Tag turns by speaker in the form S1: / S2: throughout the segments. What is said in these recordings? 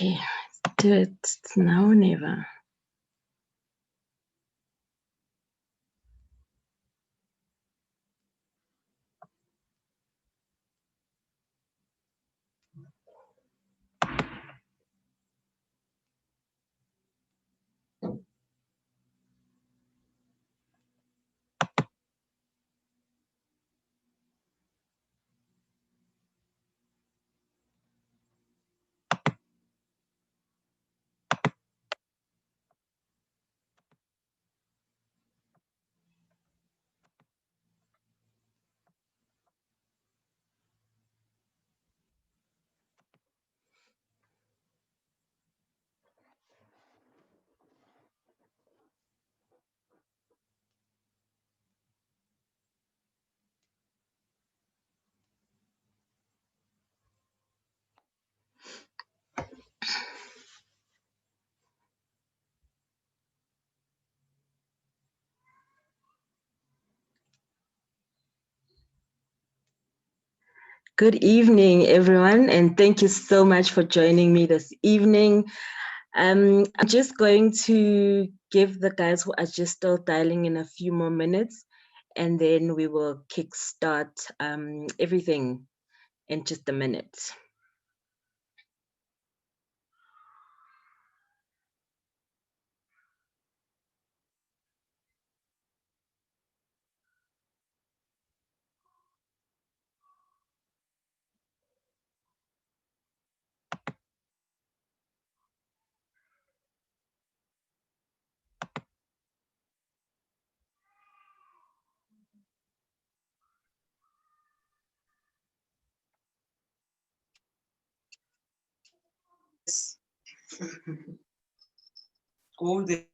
S1: Okay, let's do it. It's now or never. Good evening, everyone, and thank you so much for joining me this evening. I'm just going to give the guys who are just still dialing in a few more minutes, and then we will kickstart everything in just a minute.
S2: Go there.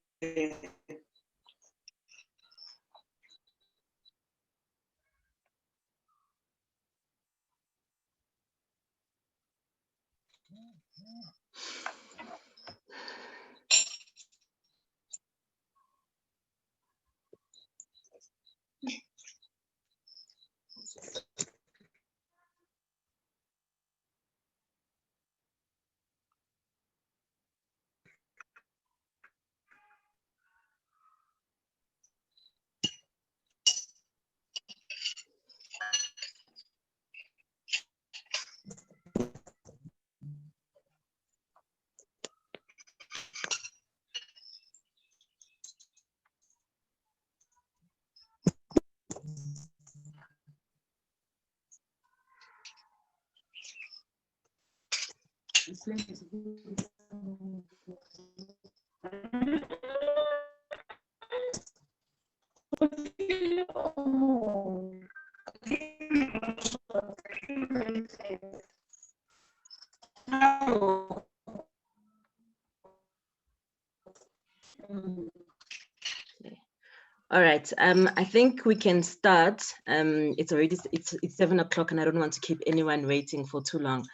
S1: All right. I think we can start. It's already it's 7 o'clock, and I don't want to keep anyone waiting for too long.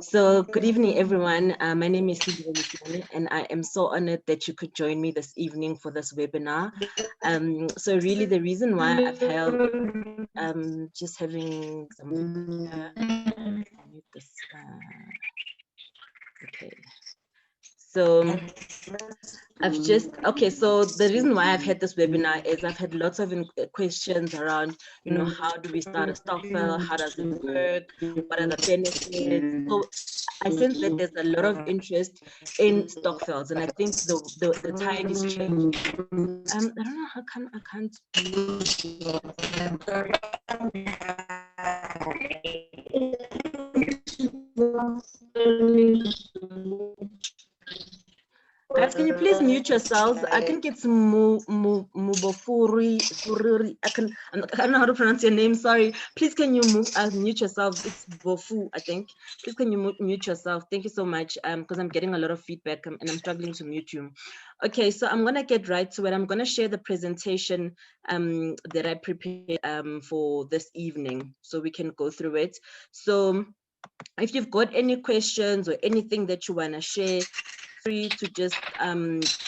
S1: So, good evening, everyone. My name is Sidi, and I am so honored that you could join me this evening for this webinar. So, really, the reason why I've held just having some this. Okay. So I've just, okay, so the reason why I've had this webinar is I've had lots of questions around, you know, how do we start a stokvel? How does it work? What are the benefits? So I sense that there's a lot of interest in stokvels, and I think the tide is changing. I don't know how come I can't. Guys, can you please mute yourselves? I think it's Mubofuri. I don't know how to pronounce your name. Sorry. Please, can you mute yourselves? It's Bofu, I think. Please, can you mute yourself? Thank you so much. Because I'm getting a lot of feedback and I'm struggling to mute you. Okay, so I'm gonna get right to it. I'm gonna share the presentation that I prepared for this evening, so we can go through it. So, if you've got any questions or anything that you wanna share, free to just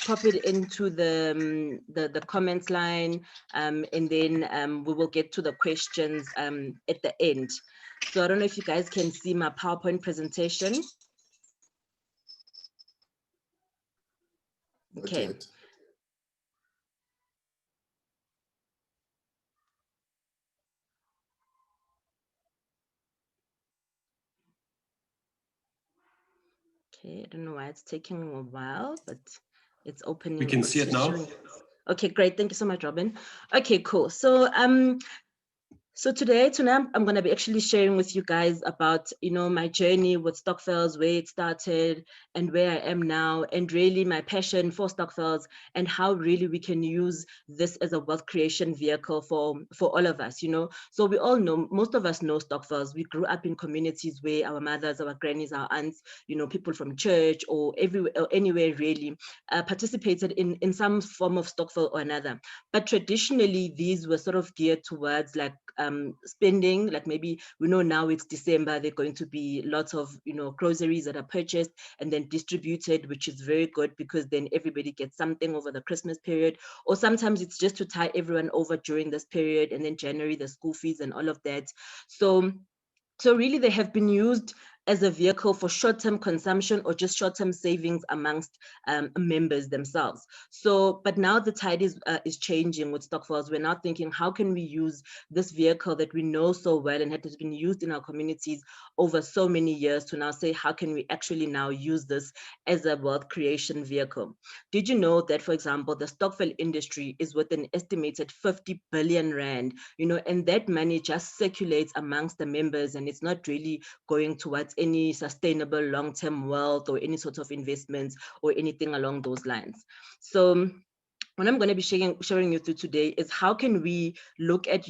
S1: pop it into the comments line, and then we will get to the questions at the end. So I don't know if you guys can see my PowerPoint presentation. Okay.
S3: Noted.
S1: Okay, I don't know why it's taking a while, but it's opening.
S2: We can see it now.
S1: Okay, great. Thank you so much, Robin. Okay, cool. So tonight I'm going to be actually sharing with you guys about, my journey with Stokvels, where it started and where I am now, and really my passion for Stokvels and how really we can use this as a wealth creation vehicle for all of us, So we all know, most of us know Stokvels. We grew up in communities where our mothers, our grannies, our aunts, people from church or everywhere or anywhere really participated in some form of Stokvel or another. But traditionally, these were sort of geared towards like spending, like maybe we know now it's December, there are going to be lots of groceries that are purchased and then distributed, which is very good because then everybody gets something over the Christmas period. Or sometimes it's just to tie everyone over during this period, and then January the school fees and all of that. So really they have been used as a vehicle for short-term consumption or just short-term savings amongst members themselves. So, but now the tide is changing with Stokvels. We're now thinking, how can we use this vehicle that we know so well and has been used in our communities over so many years to now say, how can we actually now use this as a wealth creation vehicle? Did you know that, for example, the Stokvel industry is worth an estimated 50 billion rand, and that money just circulates amongst the members, and it's not really going towards any sustainable long-term wealth or any sort of investments or anything along those lines. So what I'm going to be sharing you through today is how can we look at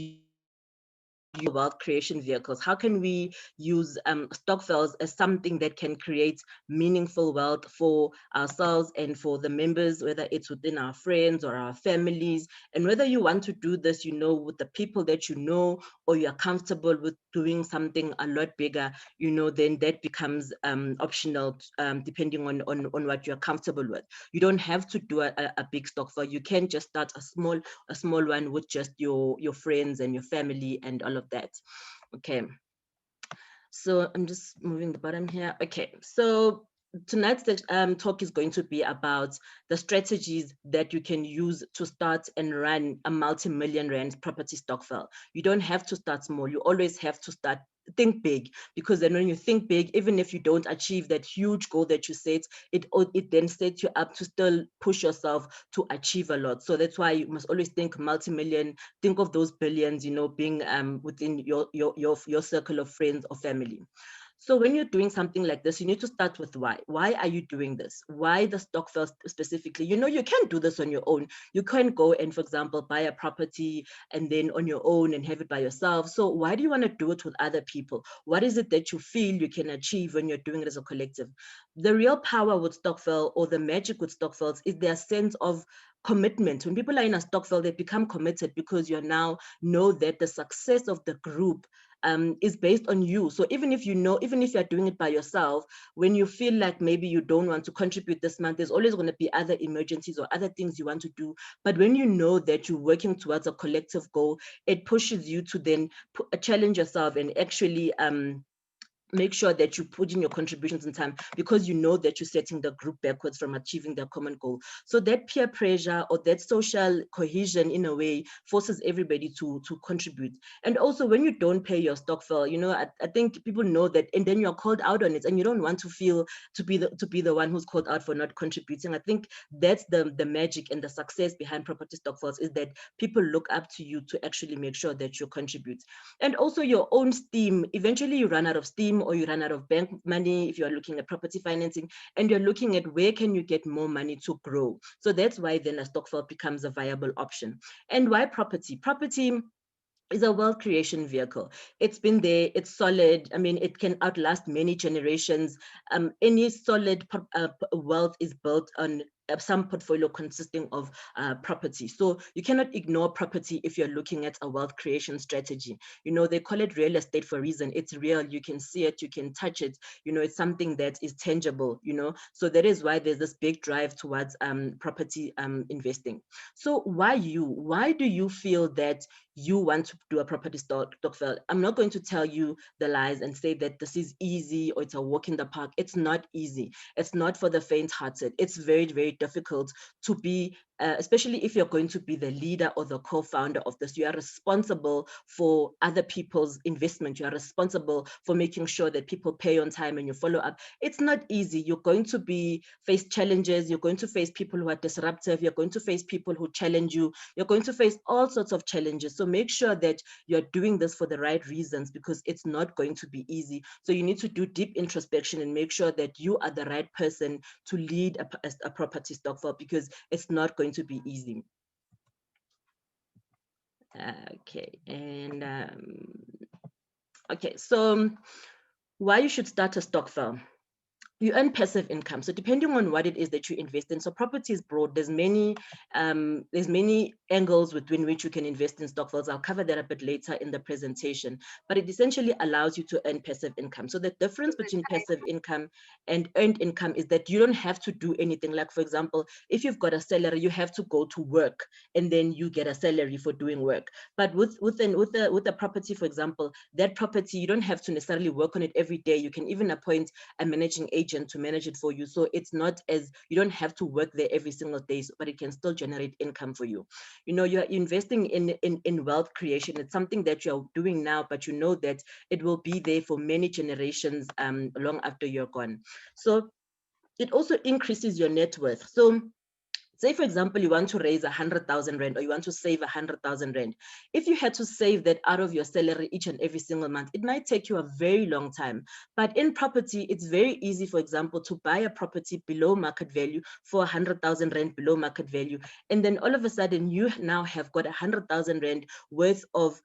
S1: wealth creation vehicles? How can we use Stokvels as something that can create meaningful wealth for ourselves and for the members, whether it's within our friends or our families, and whether you want to do this, with the people that you know, or you're comfortable with doing something a lot bigger, then that becomes optional, depending on what you're comfortable with. You don't have to do a big Stokvel. You can just start a small one with just your friends and your family and all of that. Okay, so I'm just moving the bottom here. Okay, so tonight's talk is going to be about the strategies that you can use to start and run a multi-million rand property Stokvel. You don't have to start small. You always have to think big, because then when you think big, even if you don't achieve that huge goal that you set, it then sets you up to still push yourself to achieve a lot. So that's why you must always think multi-million, think of those billions, being within your circle of friends or family. So when you're doing something like this, you need to start with why. Why are you doing this? Why the Stokvel specifically? You can't do this on your own. You can't go and, for example, buy a property and then on your own and have it by yourself. So why do you want to do it with other people? What is it that you feel you can achieve when you're doing it as a collective? The real power with Stokvel, or the magic with Stokvels, is their sense of commitment. When people are in a Stokvel, they become committed because you now know that the success of the group is based on you. So even if you're doing it by yourself, when you feel like maybe you don't want to contribute this month, there's always going to be other emergencies or other things you want to do. But when you know that you're working towards a collective goal, it pushes you to then challenge yourself and actually make sure that you put in your contributions in time, because you know that you're setting the group backwards from achieving their common goal. So that peer pressure or that social cohesion, in a way, forces everybody to contribute. And also, when you don't pay your Stokvel, I think people know that, and then you're called out on it, and you don't want to feel to be the one who's called out for not contributing. I think that's the magic and the success behind property Stokvels, is that people look up to you to actually make sure that you contribute. And also your own steam. Eventually you run out of steam, or you run out of bank money if you're looking at property financing, and you're looking at where can you get more money to grow. So that's why then a Stokvel becomes a viable option. And why property? Property is a wealth creation vehicle. It's been there, it's solid. I mean, it can outlast many generations. Any solid wealth is built on some portfolio consisting of property. So you cannot ignore property if you're looking at a wealth creation strategy. They call it real estate for a reason. It's real, you can see it, you can touch it. It's something that is tangible, so that is why there's this big drive towards property investing. So why do you feel that you want to do a property Stokvel? I'm not going to tell you the lies and say that this is easy or it's a walk in the park. It's not easy. It's not for the faint-hearted. It's very, very difficult to be, especially if you're going to be the leader or the co-founder of this. You are responsible for other people's investment. You are responsible for making sure that people pay on time and you follow up. It's not easy. You're going to face challenges. You're going to face people who are disruptive. You're going to face people who challenge you. You're going to face all sorts of challenges. So make sure that you're doing this for the right reasons, because it's not going to be easy. So you need to do deep introspection and make sure that you are the right person to lead a property stokvel, because it's not going to be easy. Okay, and okay, so why you should start a stokvel. You earn passive income. So depending on what it is that you invest in, so property is broad. There's many angles within which you can invest in stokvels. I'll cover that a bit later in the presentation, but it essentially allows you to earn passive income. So the difference between passive income and earned income is that you don't have to do anything. Like, for example, if you've got a salary, you have to go to work and then you get a salary for doing work. But with the property, for example, that property, you don't have to necessarily work on it every day. You can even appoint a managing agent to manage it for you. So it's not as, you don't have to work there every single day, but it can still generate income for you. You know, you're investing in wealth creation. It's something that you're doing now, but you know that it will be there for many generations long after you're gone. So it also increases your net worth. So say, for example, you want to raise 100,000 rand, or you want to save 100,000 rand. If you had to save that out of your salary each and every single month, it might take you a very long time. But in property, it's very easy, for example, to buy a property below market value for 100,000 rand below market value. And then all of a sudden, you now have got 100,000 rand worth of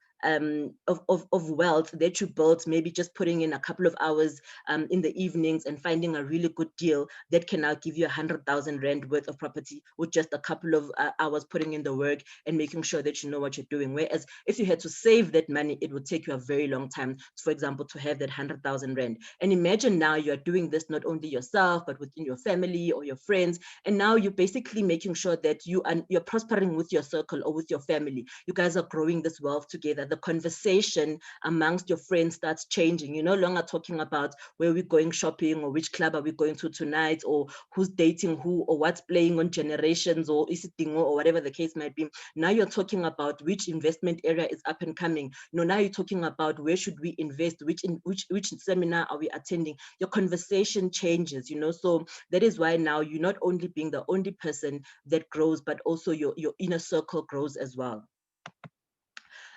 S1: wealth that you built, maybe just putting in a couple of hours in the evenings and finding a really good deal that can now give you 100,000 rand worth of property with just a couple of hours putting in the work and making sure that you know what you're doing. Whereas if you had to save that money, it would take you a very long time, for example, to have that 100,000 rand. And imagine now you're doing this not only yourself, but within your family or your friends. And now you're basically making sure that you're prospering with your circle or with your family. You guys are growing this wealth together. The conversation amongst your friends starts changing. You're no longer talking about where we're going shopping or which club are we going to tonight or who's dating who or what's playing on Generations or Isitingo or whatever the case might be. Now you're talking about which investment area is up and coming. Now you're talking about where should we invest, which seminar are we attending. Your conversation changes, so that is why now you're not only being the only person that grows, but also your inner circle grows as well.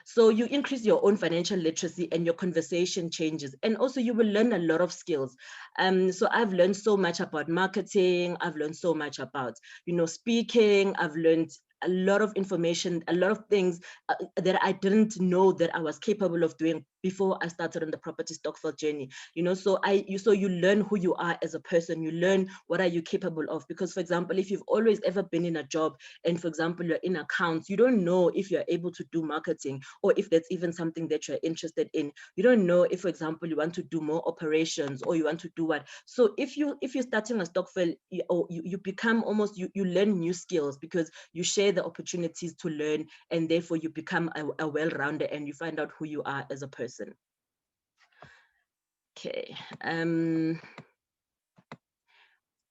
S1: So you increase your own financial literacy and your conversation changes. And also you will learn a lot of skills. So I've learned so much about marketing. I've learned so much about, speaking. I've learned a lot of information, a lot of things that I didn't know that I was capable of doing before I started on the property stokvel journey. So you learn who you are as a person. You learn what are you capable of. Because, for example, if you've always ever been in a job and, for example, you're in accounts, you don't know if you're able to do marketing or if that's even something that you're interested in. You don't know if, for example, you want to do more operations or you want to do what. So if you're starting a stokvel, you become almost, you learn new skills because you share the opportunities to learn, and therefore you become a well-rounder and you find out who you are as a person. Okay.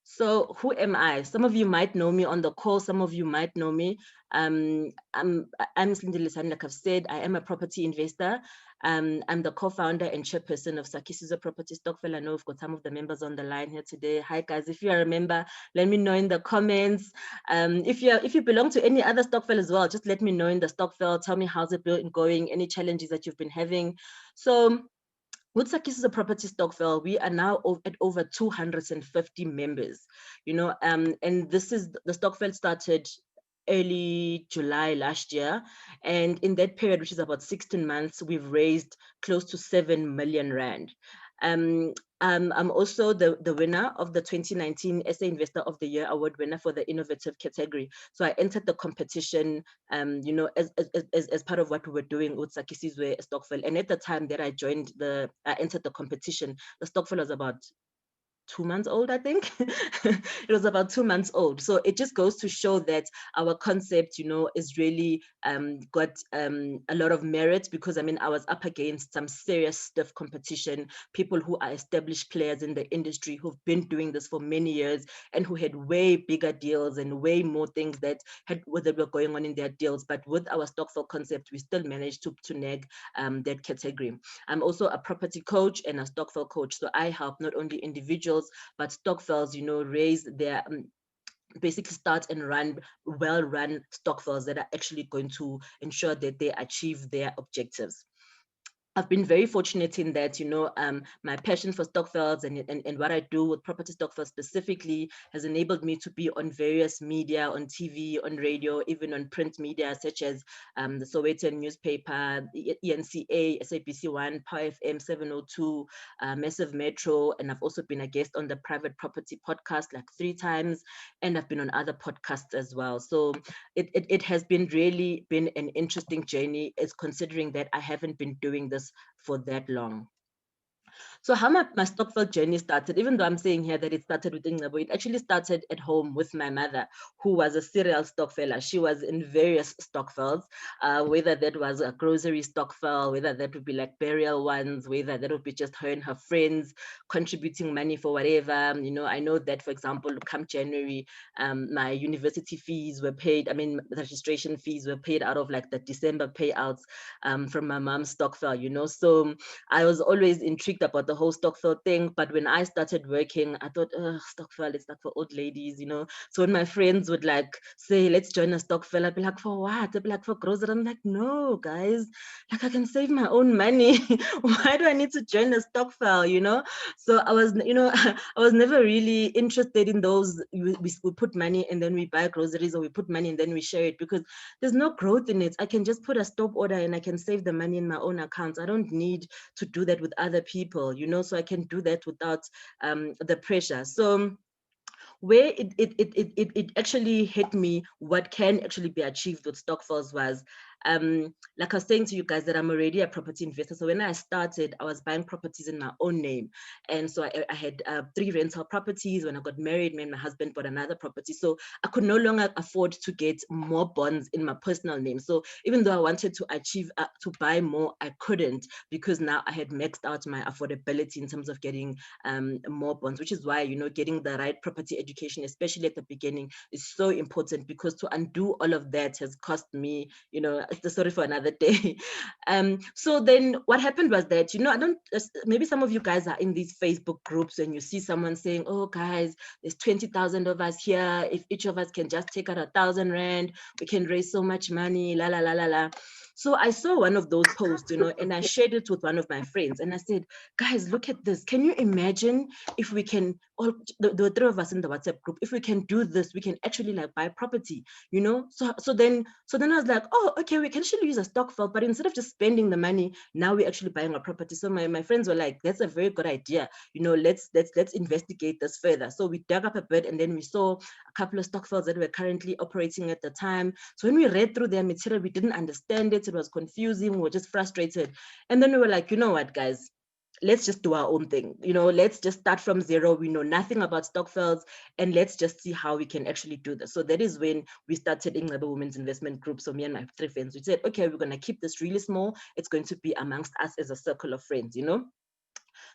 S1: So who am I? Some of you might know me on the call. Some of you might know me. I'm Slindi Lisani, like I've said. I am a property investor. I'm the co-founder and chairperson of Sakisizo Property Stokvel. I know we've got some of the members on the line here today. Hi guys, if you're a member, let me know in the comments. If you belong to any other Stokvel as well, just let me know in the Stokvel. Tell me how's it going, any challenges that you've been having. So with Sakisizo Property Stokvel, we are now at over 250 members, and this is the Stokvel started early July last year. And in that period, which is about 16 months, we've raised close to 7 million Rand. I'm also the winner of the 2019 SA Investor of the Year Award winner for the innovative category. So I entered the competition, as part of what we were doing with Sakisizo Stokvel. And at the time that I entered the competition, the Stokvel was about 2 months old, I think. It was about 2 months old. So it just goes to show that our concept, is really got a lot of merit, because I mean, I was up against some serious stiff competition, people who are established players in the industry who've been doing this for many years and who had way bigger deals and way more things that were going on in their deals. But with our Stokvel concept, we still managed to nag that category. I'm also a property coach and a Stokvel coach. So I help not only individuals, but Stokvels, raise their basically start and run well-run Stokvels that are actually going to ensure that they achieve their objectives. I've been very fortunate in that, my passion for Stokvels and what I do with Property Stokvel specifically has enabled me to be on various media, on TV, on radio, even on print media, such as the Sowetan newspaper, ENCA, SABC1, Power FM 702, Massive Metro, and I've also been a guest on the Private Property podcast like 3 times, and I've been on other podcasts as well. So it has been really been an interesting journey, is considering that I haven't been doing this for that long. So how my Stokvel journey started, even though I'm saying here that it started with Ingabo, it actually started at home with my mother, who was a serial Stokveler. She was in various Stokvels, whether that was a grocery Stokvel, whether that would be like burial ones, whether that would be just her and her friends contributing money for whatever. I know that, for example, come January, my university fees were paid. I mean, the registration fees were paid out of like the December payouts from my mom's Stokvel, So I was always intrigued about the whole Stokvel thing. But when I started working, I thought, Stokvel, it's like for old ladies. So when my friends would like say, let's join a Stokvel, I'd be like, for what? They'd be like, for groceries. I'm like, no, guys, like I can save my own money. Why do I need to join a Stokvel, So I was, I was never really interested in those. We put money and then we buy groceries, or we put money and then we share it, because there's no growth in it. I can just put a stop order and I can save the money in my own accounts. I don't need to do that with other people, so I can do that without the pressure. So where it actually hit me, what can actually be achieved with Stokvels was, like I was saying to you guys, that I'm already a property investor. So when I started, I was buying properties in my own name. And so I had 3 rental properties. When I got married, me and my husband bought another property. So I could no longer afford to get more bonds in my personal name. So even though I wanted to achieve, to buy more, I couldn't, because now I had maxed out my affordability in terms of getting more bonds, which is why, getting the right property education, especially at the beginning, is so important, because to undo all of that has cost me, it's the story for another day. So then what happened was that, I don't, maybe some of you guys are in these Facebook groups and you see someone saying, oh guys, there's 20,000 of us here. If each of us can just take out 1,000 rand, we can raise so much money, la, la, la, la, la. So I saw one of those posts, and I shared it with one of my friends, and I said, guys, look at this. Can you imagine if we can, all the 3 of us in the WhatsApp group, if we can do this, we can actually like buy property, So then I was like, oh, okay, we can actually use a Stokvel, but instead of just spending the money, now we're actually buying a property. So my friends were like, that's a very good idea. Let's investigate this further. So we dug up a bit, and then we saw a couple of Stokvels that were currently operating at the time. So when we read through their material, we didn't understand it. It was confusing. We were just frustrated. And then we were like, you know what, guys? Let's just do our own thing. Let's just start from zero. We know nothing about Stokvels, and let's just see how we can actually do this. So that is when we started Ingcebo Women's Investment Group. So me and my 3 friends, we said, okay, we're going to keep this really small. It's going to be amongst us as a circle of friends,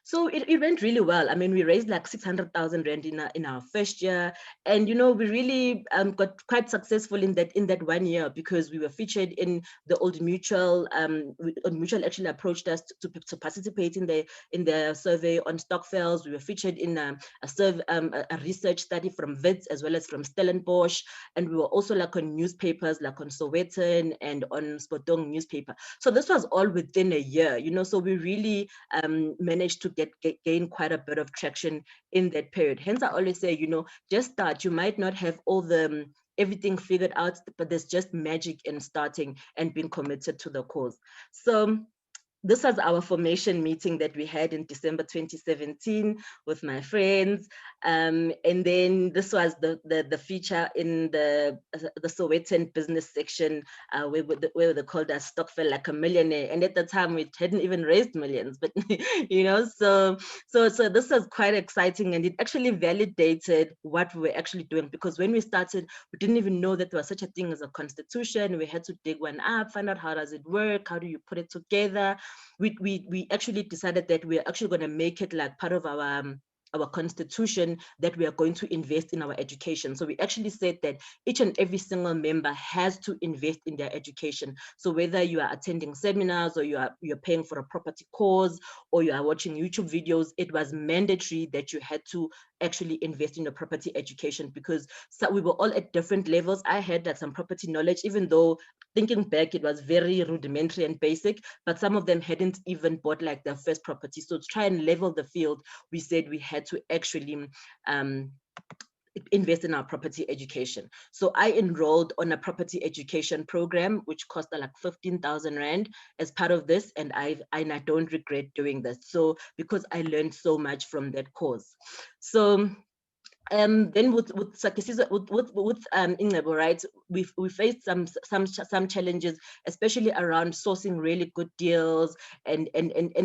S1: So it went really well. I mean, we raised like 600,000 rand in our first year, and we really got quite successful in that 1 year, because we were featured in the Old Mutual. Old Mutual actually approached us to participate in the survey on Stokvels. We were featured in a research study from Wits as well as from Stellenbosch, and we were also like on newspapers like on Sowetan and on Spotong newspaper. So this was all within a year, So we really managed to gain quite a bit of traction in that period. Hence, I always say, just start. You might not have all the everything figured out, but there's just magic in starting and being committed to the cause. So this was our formation meeting that we had in December 2017 with my friends. And then this was the feature in the Sowetan business section, where they called us Stokvel like a millionaire. And at the time we hadn't even raised millions, but so this was quite exciting, and it actually validated what we were actually doing, because when we started, we didn't even know that there was such a thing as a constitution. We had to dig one up, find out how does it work, how do you put it together. We actually decided that we're actually going to make it like part of our constitution, that we are going to invest in our education. So we actually said that each and every single member has to invest in their education. So whether you are attending seminars, or you're paying for a property course, or you are watching YouTube videos, it was mandatory that you had to actually invest in your property education, because we were all at different levels. I had some property knowledge, even though thinking back, it was very rudimentary and basic, but some of them hadn't even bought like their first property. So to try and level the field, we said we had to actually invest in our property education. So I enrolled on a property education program, which cost like 15,000 Rand as part of this. And I don't regret doing this. So because I learned so much from that course. So then with Sakisiso, with Ingcebo, right, we faced some challenges, especially around sourcing really good deals, and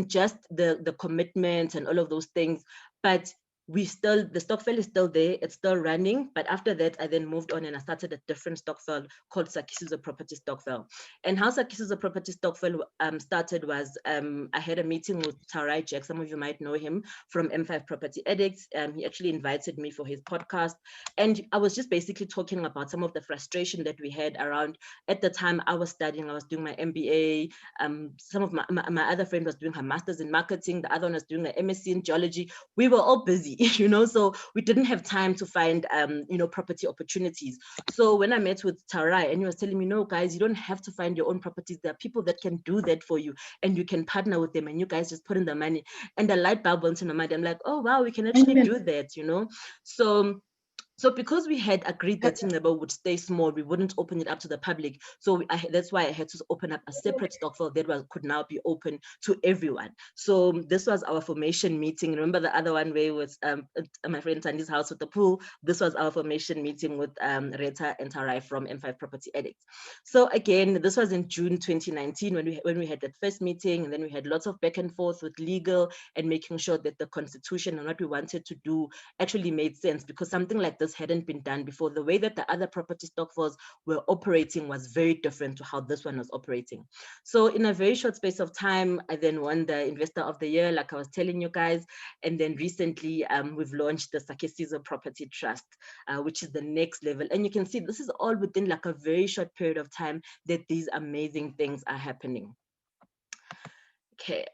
S1: just the commitment and all of those things. But the Stokvel is still there, it's still running. But after that, I then moved on and I started a different Stokvel called Sakisiso Property Stokvel. And how Sakisiso Property Stokvel started was, I had a meeting with Tarai Jack. Some of you might know him from M5 Property Addicts. He actually invited me for his podcast. And I was just basically talking about some of the frustration that we had around, at the time I was studying, I was doing my MBA. Some of my other friend was doing her master's in marketing. The other one was doing an MSc in geology. We were all busy, so we didn't have time to find, property opportunities. So when I met with Tarai, and he was telling me, no, guys, you don't have to find your own properties. There are people that can do that for you, and you can partner with them, and you guys just put in the money. And the light bulb went in my mind. I'm like, oh, wow, we can actually do that, So because we had agreed that Ingcebo would stay small, we wouldn't open it up to the public. So that's why I had to open up a separate Stokvel that could now be open to everyone. So this was our formation meeting. Remember the other one where it was my friend Tandi's house with the pool? This was our formation meeting with Reta and Tarai from M5 Property Addicts. So again, this was in June 2019 when we had that first meeting, and then we had lots of back and forth with legal and making sure that the constitution and what we wanted to do actually made sense, because something like this hadn't been done before. The way that the other property Stokvels were operating was very different to how this one was operating. So in a very short space of time, I then won the Investor of the Year, like I was telling you guys. And then recently, we've launched the Sakisiso Property Trust, which is the next level. And you can see this is all within like a very short period of time that these amazing things are happening. Okay.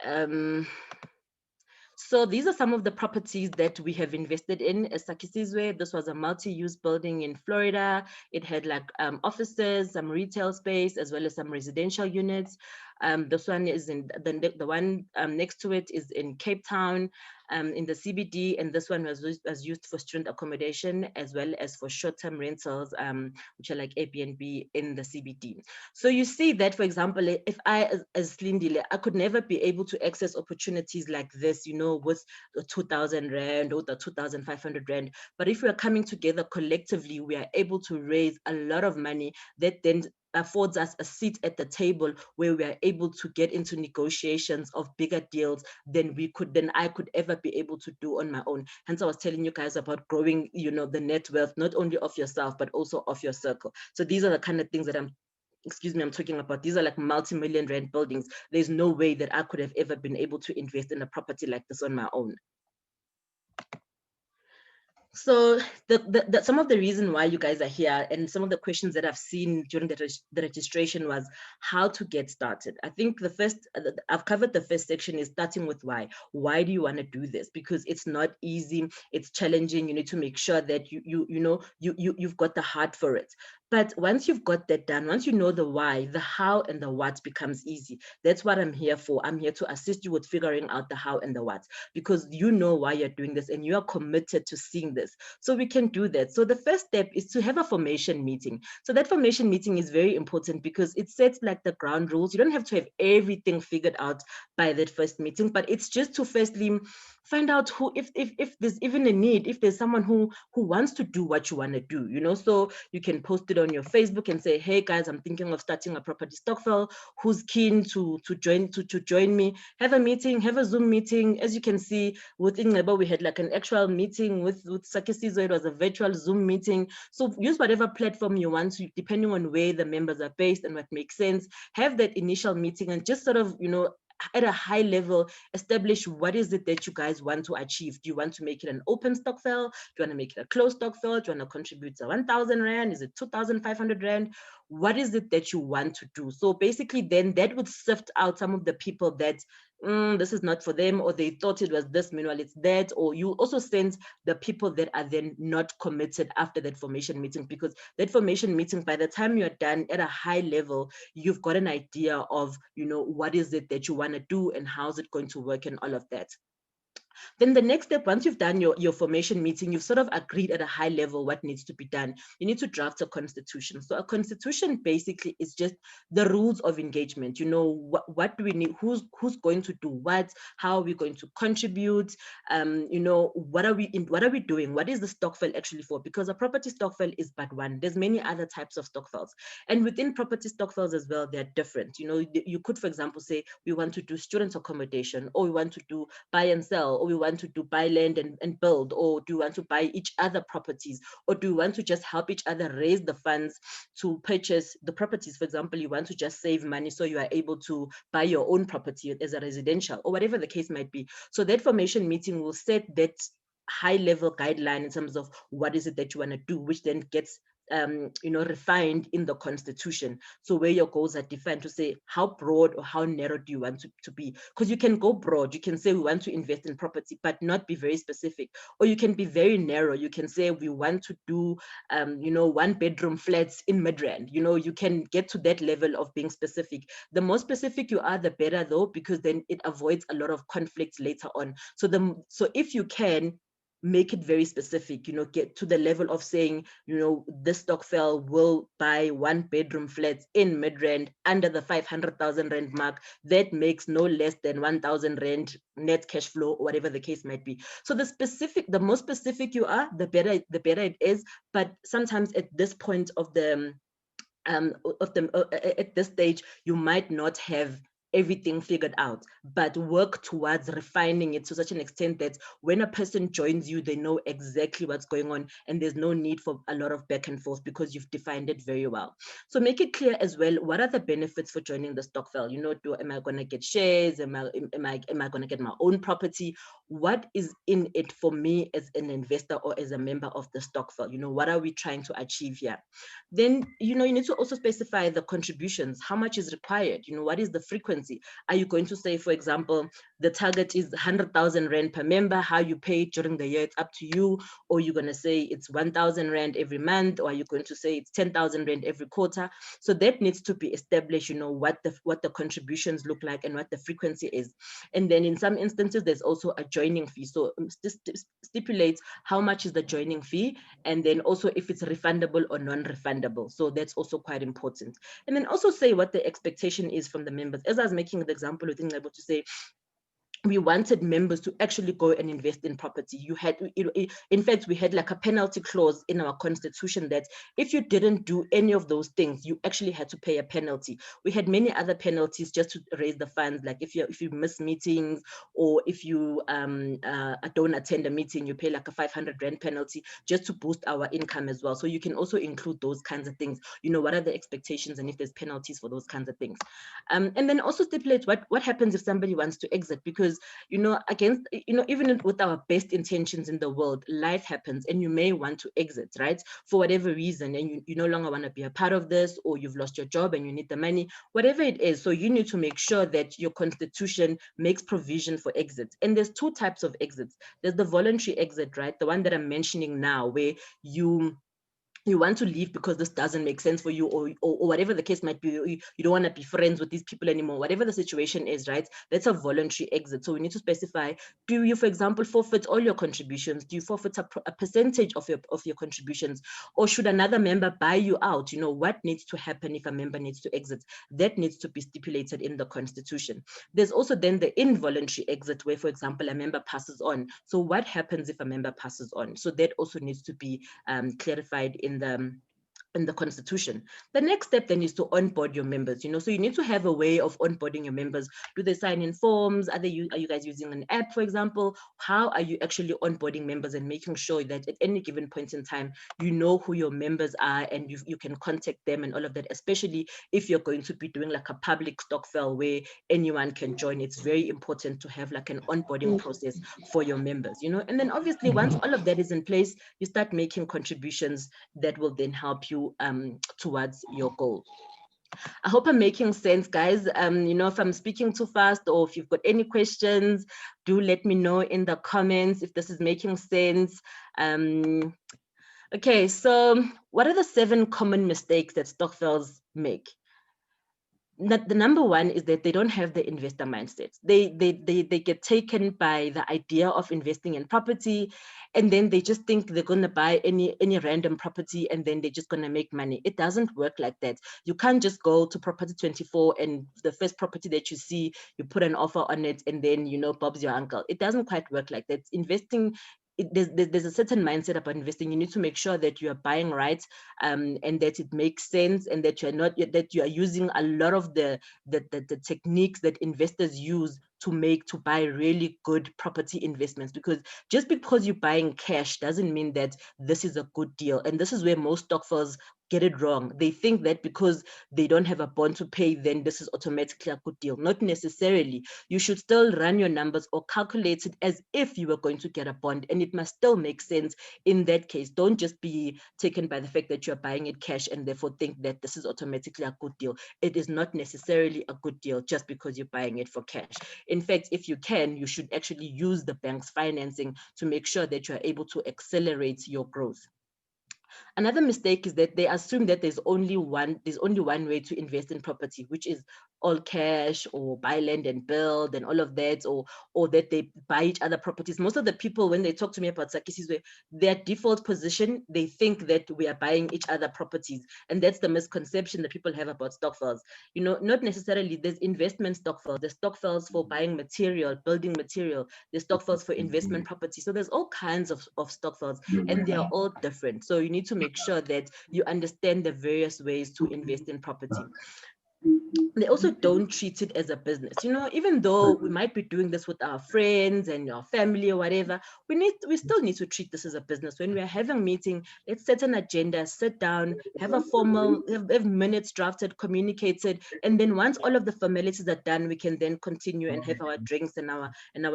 S1: So these are some of the properties that we have invested in as Sakisizwe. This was a multi-use building in Florida. It had like offices, some retail space, as well as some residential units. This one is in the one next to it is in Cape Town, in the CBD, and this one was used for student accommodation as well as for short-term rentals, which are like Airbnb in the CBD. So you see that, for example, if I, as Lindile, I could never be able to access opportunities like this, with the 2,000 Rand or the 2,500 Rand. But if we are coming together collectively, we are able to raise a lot of money that then affords us a seat at the table where we are able to get into negotiations of bigger deals than I could ever be able to do on my own. Hence, I was telling you guys about growing, the net wealth, not only of yourself, but also of your circle. So these are the kind of things that I'm talking about. These are like multi-million Rand buildings. There's no way that I could have ever been able to invest in a property like this on my own. So some of the reason why you guys are here and some of the questions that I've seen during the registration was how to get started. I think I've covered the first section is starting with why. Why do you want to do this? Because it's not easy, it's challenging. You need to make sure that you've got the heart for it. But once you've got that done, once you know the why, the how and the what becomes easy. That's what I'm here for. I'm here to assist you with figuring out the how and the what, because you know why you're doing this and you are committed to seeing this. So we can do that. So the first step is to have a formation meeting. So that formation meeting is very important because it sets like the ground rules. You don't have to have everything figured out by that first meeting, but it's just to firstly find out who, if there's even a need, if there's someone who wants to do what you want to do, you know. So you can post it on your Facebook and say, hey guys, I'm thinking of starting a property Stokvel. Who's keen to join me? Have a meeting, have a Zoom meeting. As you can see with Ingebo, we had like an actual meeting with Sakisizo. It was a virtual Zoom meeting. So use whatever platform you want to, depending on where the members are based and what makes sense. Have that initial meeting and just sort of, you know, at a high level, establish what is it that you guys want to achieve. Do you want to make it an open Stokvel? Do you want to make it a closed Stokvel? Do you want to contribute to 1,000 Rand? Is it 2,500 Rand? What is it that you want to do? So basically then that would sift out some of the people that this is not for them, or they thought it was this, meanwhile it's that, or you also send the people that are then not committed after that formation meeting, because that formation meeting, by the time you're done at a high level, you've got an idea of, you know, what is it that you want to do and how's it going to work and all of that. Then the next step, once you've done your formation meeting, you've sort of agreed at a high level what needs to be done. You need to draft a constitution. So a constitution basically is just the rules of engagement. You know, what do we need? Who's going to do what? How are we going to contribute? You know, what are we doing? What is the Stokvel actually for? Because a property Stokvel is but one. There's many other types of Stokvels, and within property Stokvels as well, they're different. You know, you could, for example, say we want to do student accommodation, or we want to do buy and sell, or we want to do buy land and build, or do you want to buy each other properties, or do you want to just help each other raise the funds to purchase the properties? For example, you want to just save money so you are able to buy your own property as a residential, or whatever the case might be. So that formation meeting will set that high level guideline in terms of what is it that you want to do, which then gets you know, refined in the constitution. So where your goals are defined to say how broad or how narrow do you want to be? Because you can go broad, you can say we want to invest in property, but not be very specific. Or you can be very narrow, you can say we want to do, you know, 1-bedroom flats in Midrand. You know, you can get to that level of being specific. The more specific you are, the better though, because then it avoids a lot of conflicts later on. So if you can, make it very specific, you know, get to the level of saying, you know, this Stokvel will buy 1-bedroom flats in Midrand under the 500,000 Rand mark that makes no less than 1,000 Rand net cash flow, or whatever the case might be. So the more specific you are, the better it is. But sometimes at this point of the at this stage, you might not have everything figured out, but work towards refining it to such an extent that when a person joins you, they know exactly what's going on, and there's no need for a lot of back and forth because you've defined it very well. So make it clear as well, what are the benefits for joining the Stokvel? You know, am I going to get shares? Am I going to get my own property? What is in it for me as an investor or as a member of the Stokvel? You know, what are we trying to achieve here? Then, you know, you need to also specify the contributions. How much is required? You know, what is the frequency? Are you going to say, for example, the target is 100,000 Rand per member? How you pay it during the year, it's up to you. Or you're going to say it's 1,000 Rand every month, or are you going to say it's 10,000 Rand every quarter? So that needs to be established, you know, what the contributions look like and what the frequency is. And then in some instances, there's also a joining fee. So this stipulates how much is the joining fee, and then also if it's refundable or non-refundable. So that's also quite important. And then also say what the expectation is from the members. As I was making the example with being able to say, we wanted members to actually go and invest in property. You had, in fact, we had like a penalty clause in our constitution that if you didn't do any of those things, you actually had to pay a penalty. We had many other penalties just to raise the funds, like if you miss meetings, or if you don't attend a meeting, you pay like a 500 Rand penalty just to boost our income as well. So you can also include those kinds of things. You know, what are the expectations and if there's penalties for those kinds of things. And then also stipulate what happens if somebody wants to exit, because you know, against, you know, even with our best intentions in the world, life happens and you may want to exit, right, for whatever reason, and you no longer want to be a part of this, or you've lost your job and you need the money, whatever it is. So you need to make sure that your constitution makes provision for exits. And there's two types of exits. There's the voluntary exit, right, the one that I'm mentioning now, where you you want to leave because this doesn't make sense for you, or whatever the case might be, you don't want to be friends with these people anymore, whatever the situation is, right? That's a voluntary exit. So we need to specify, do you, for example, forfeit all your contributions? Do you forfeit a percentage of your contributions? Or should another member buy you out? You know, what needs to happen if a member needs to exit? That needs to be stipulated in the constitution. There's also then the involuntary exit where, for example, a member passes on. So what happens if a member passes on? So that also needs to be clarified in the constitution. The next step then is to onboard your members, you know, so you need to have a way of onboarding your members. Do they sign in forms? Are you guys using an app, for example? How are you actually onboarding members and making sure that at any given point in time, you know who your members are and you can contact them and all of that, especially if you're going to be doing like a public stokvel where anyone can join. It's very important to have like an onboarding process for your members, you know, and then obviously once all of that is in place, you start making contributions that will then help you towards your goal. I hope I'm making sense, guys. You know, if I'm speaking too fast or if you've got any questions, do let me know in the comments if this is making sense. Okay, so what are the 7 common mistakes that stokvels make? The number one is that they don't have the investor mindset. They get taken by the idea of investing in property, and then they just think they're going to buy any random property and then they're just going to make money. It doesn't work like that. You can't just go to Property 24 and the first property that you see, you put an offer on it and then, you know, Bob's your uncle. It doesn't quite work like that. Investing, there's a certain mindset about investing. You need to make sure that you are buying right, and that it makes sense, and that you are using a lot of the techniques that investors use to buy really good property investments. Because just because you're buying cash doesn't mean that this is a good deal. And this is where most stokvels get it wrong. They think that because they don't have a bond to pay, then this is automatically a good deal. Not necessarily. You should still run your numbers or calculate it as if you were going to get a bond, and it must still make sense in that case. Don't just be taken by the fact that you're buying it cash and therefore think that this is automatically a good deal. It is not necessarily a good deal just because you're buying it for cash. In fact, if you can, you should actually use the bank's financing to make sure that you are able to accelerate your growth. Another mistake is that they assume that there's only one way to invest in property, which is all cash or buy land and build and all of that, or that they buy each other properties. Most of the people, when they talk to me about Sakisizwe, their default position, they think that we are buying each other properties. And that's the misconception that people have about stokvels. You know, not necessarily. There's investment stokvels, there's stokvels for buying material, building material, there's stokvels for investment property. So there's all kinds of stokvels, and they are all different. So you need to make sure that you understand the various ways to invest in property. They also don't treat it as a business. You know, even though we might be doing this with our friends and our family or whatever, we still need to treat this as a business. When we are having a meeting, let's set an agenda, sit down, have a formal, have minutes drafted, communicated, and then once all of the formalities are done, we can then continue and have our drinks and our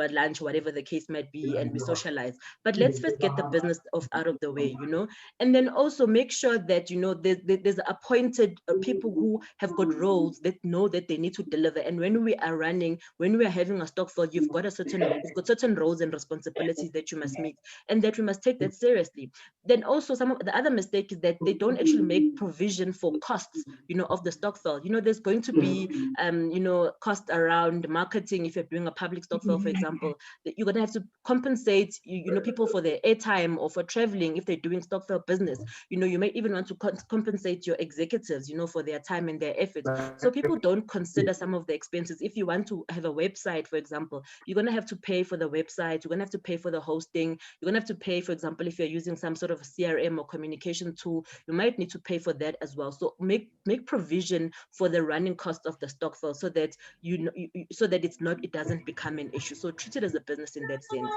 S1: lunch, whatever the case might be, and we socialize. But let's first get the business out of the way, you know, and then also make sure that, you know, there's appointed people who have got roles that know that they need to deliver. And when we are having a stokvel, you've got certain roles and responsibilities that you must meet, and that we must take that seriously. Then also, some of the other mistake is that they don't actually make provision for costs, you know, of the stokvel. You know, there's going to be you know, cost around marketing. If you're doing a public stokvel, for example, that you're going to have to compensate you know, people for their airtime or for traveling if they're doing stokvel business. You know, you may even want to compensate your executives, you know, for their time and their efforts. So people don't consider some of the expenses. If you want to have a website, for example, you're going to have to pay for the website. You're going to have to pay for the hosting. You're going to have to pay, for example, if you're using some sort of CRM or communication tool, you might need to pay for that as well. So make provision for the running cost of the stokvel so that so that it doesn't become an issue. So treat it as a business in that sense.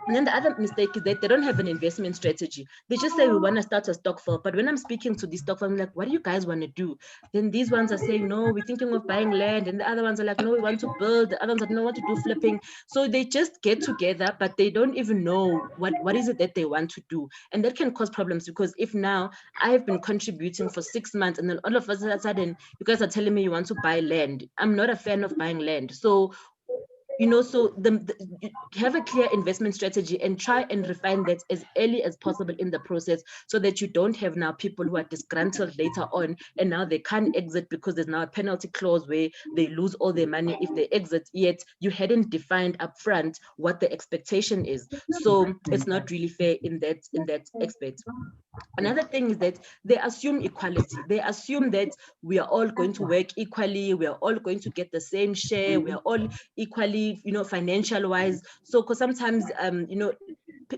S1: And then the other mistake is that they don't have an investment strategy. They just say, we want to start a stokvel. But when I'm speaking to these stokvel, I'm like, what do you guys want to do? Then these ones are saying, no, we're thinking of buying land. And the other ones are like, no, we want to build. The other ones are, no, we want to do flipping. So they just get together, but they don't even know what is it that they want to do. And that can cause problems, because if now I have been contributing for 6 months and then all of a sudden you guys are telling me you want to buy land. I'm not a fan of buying land. So so you have a clear investment strategy and try and refine that as early as possible in the process, so that you don't have now people who are disgruntled later on and now they can't exit because there's now a penalty clause where they lose all their money if they exit, yet you hadn't defined upfront what the expectation is. So it's not really fair in that aspect. Another thing is that they assume equality. They assume that we are all going to work equally. We are all going to get the same share. We are all equally, financial wise. So, because sometimes,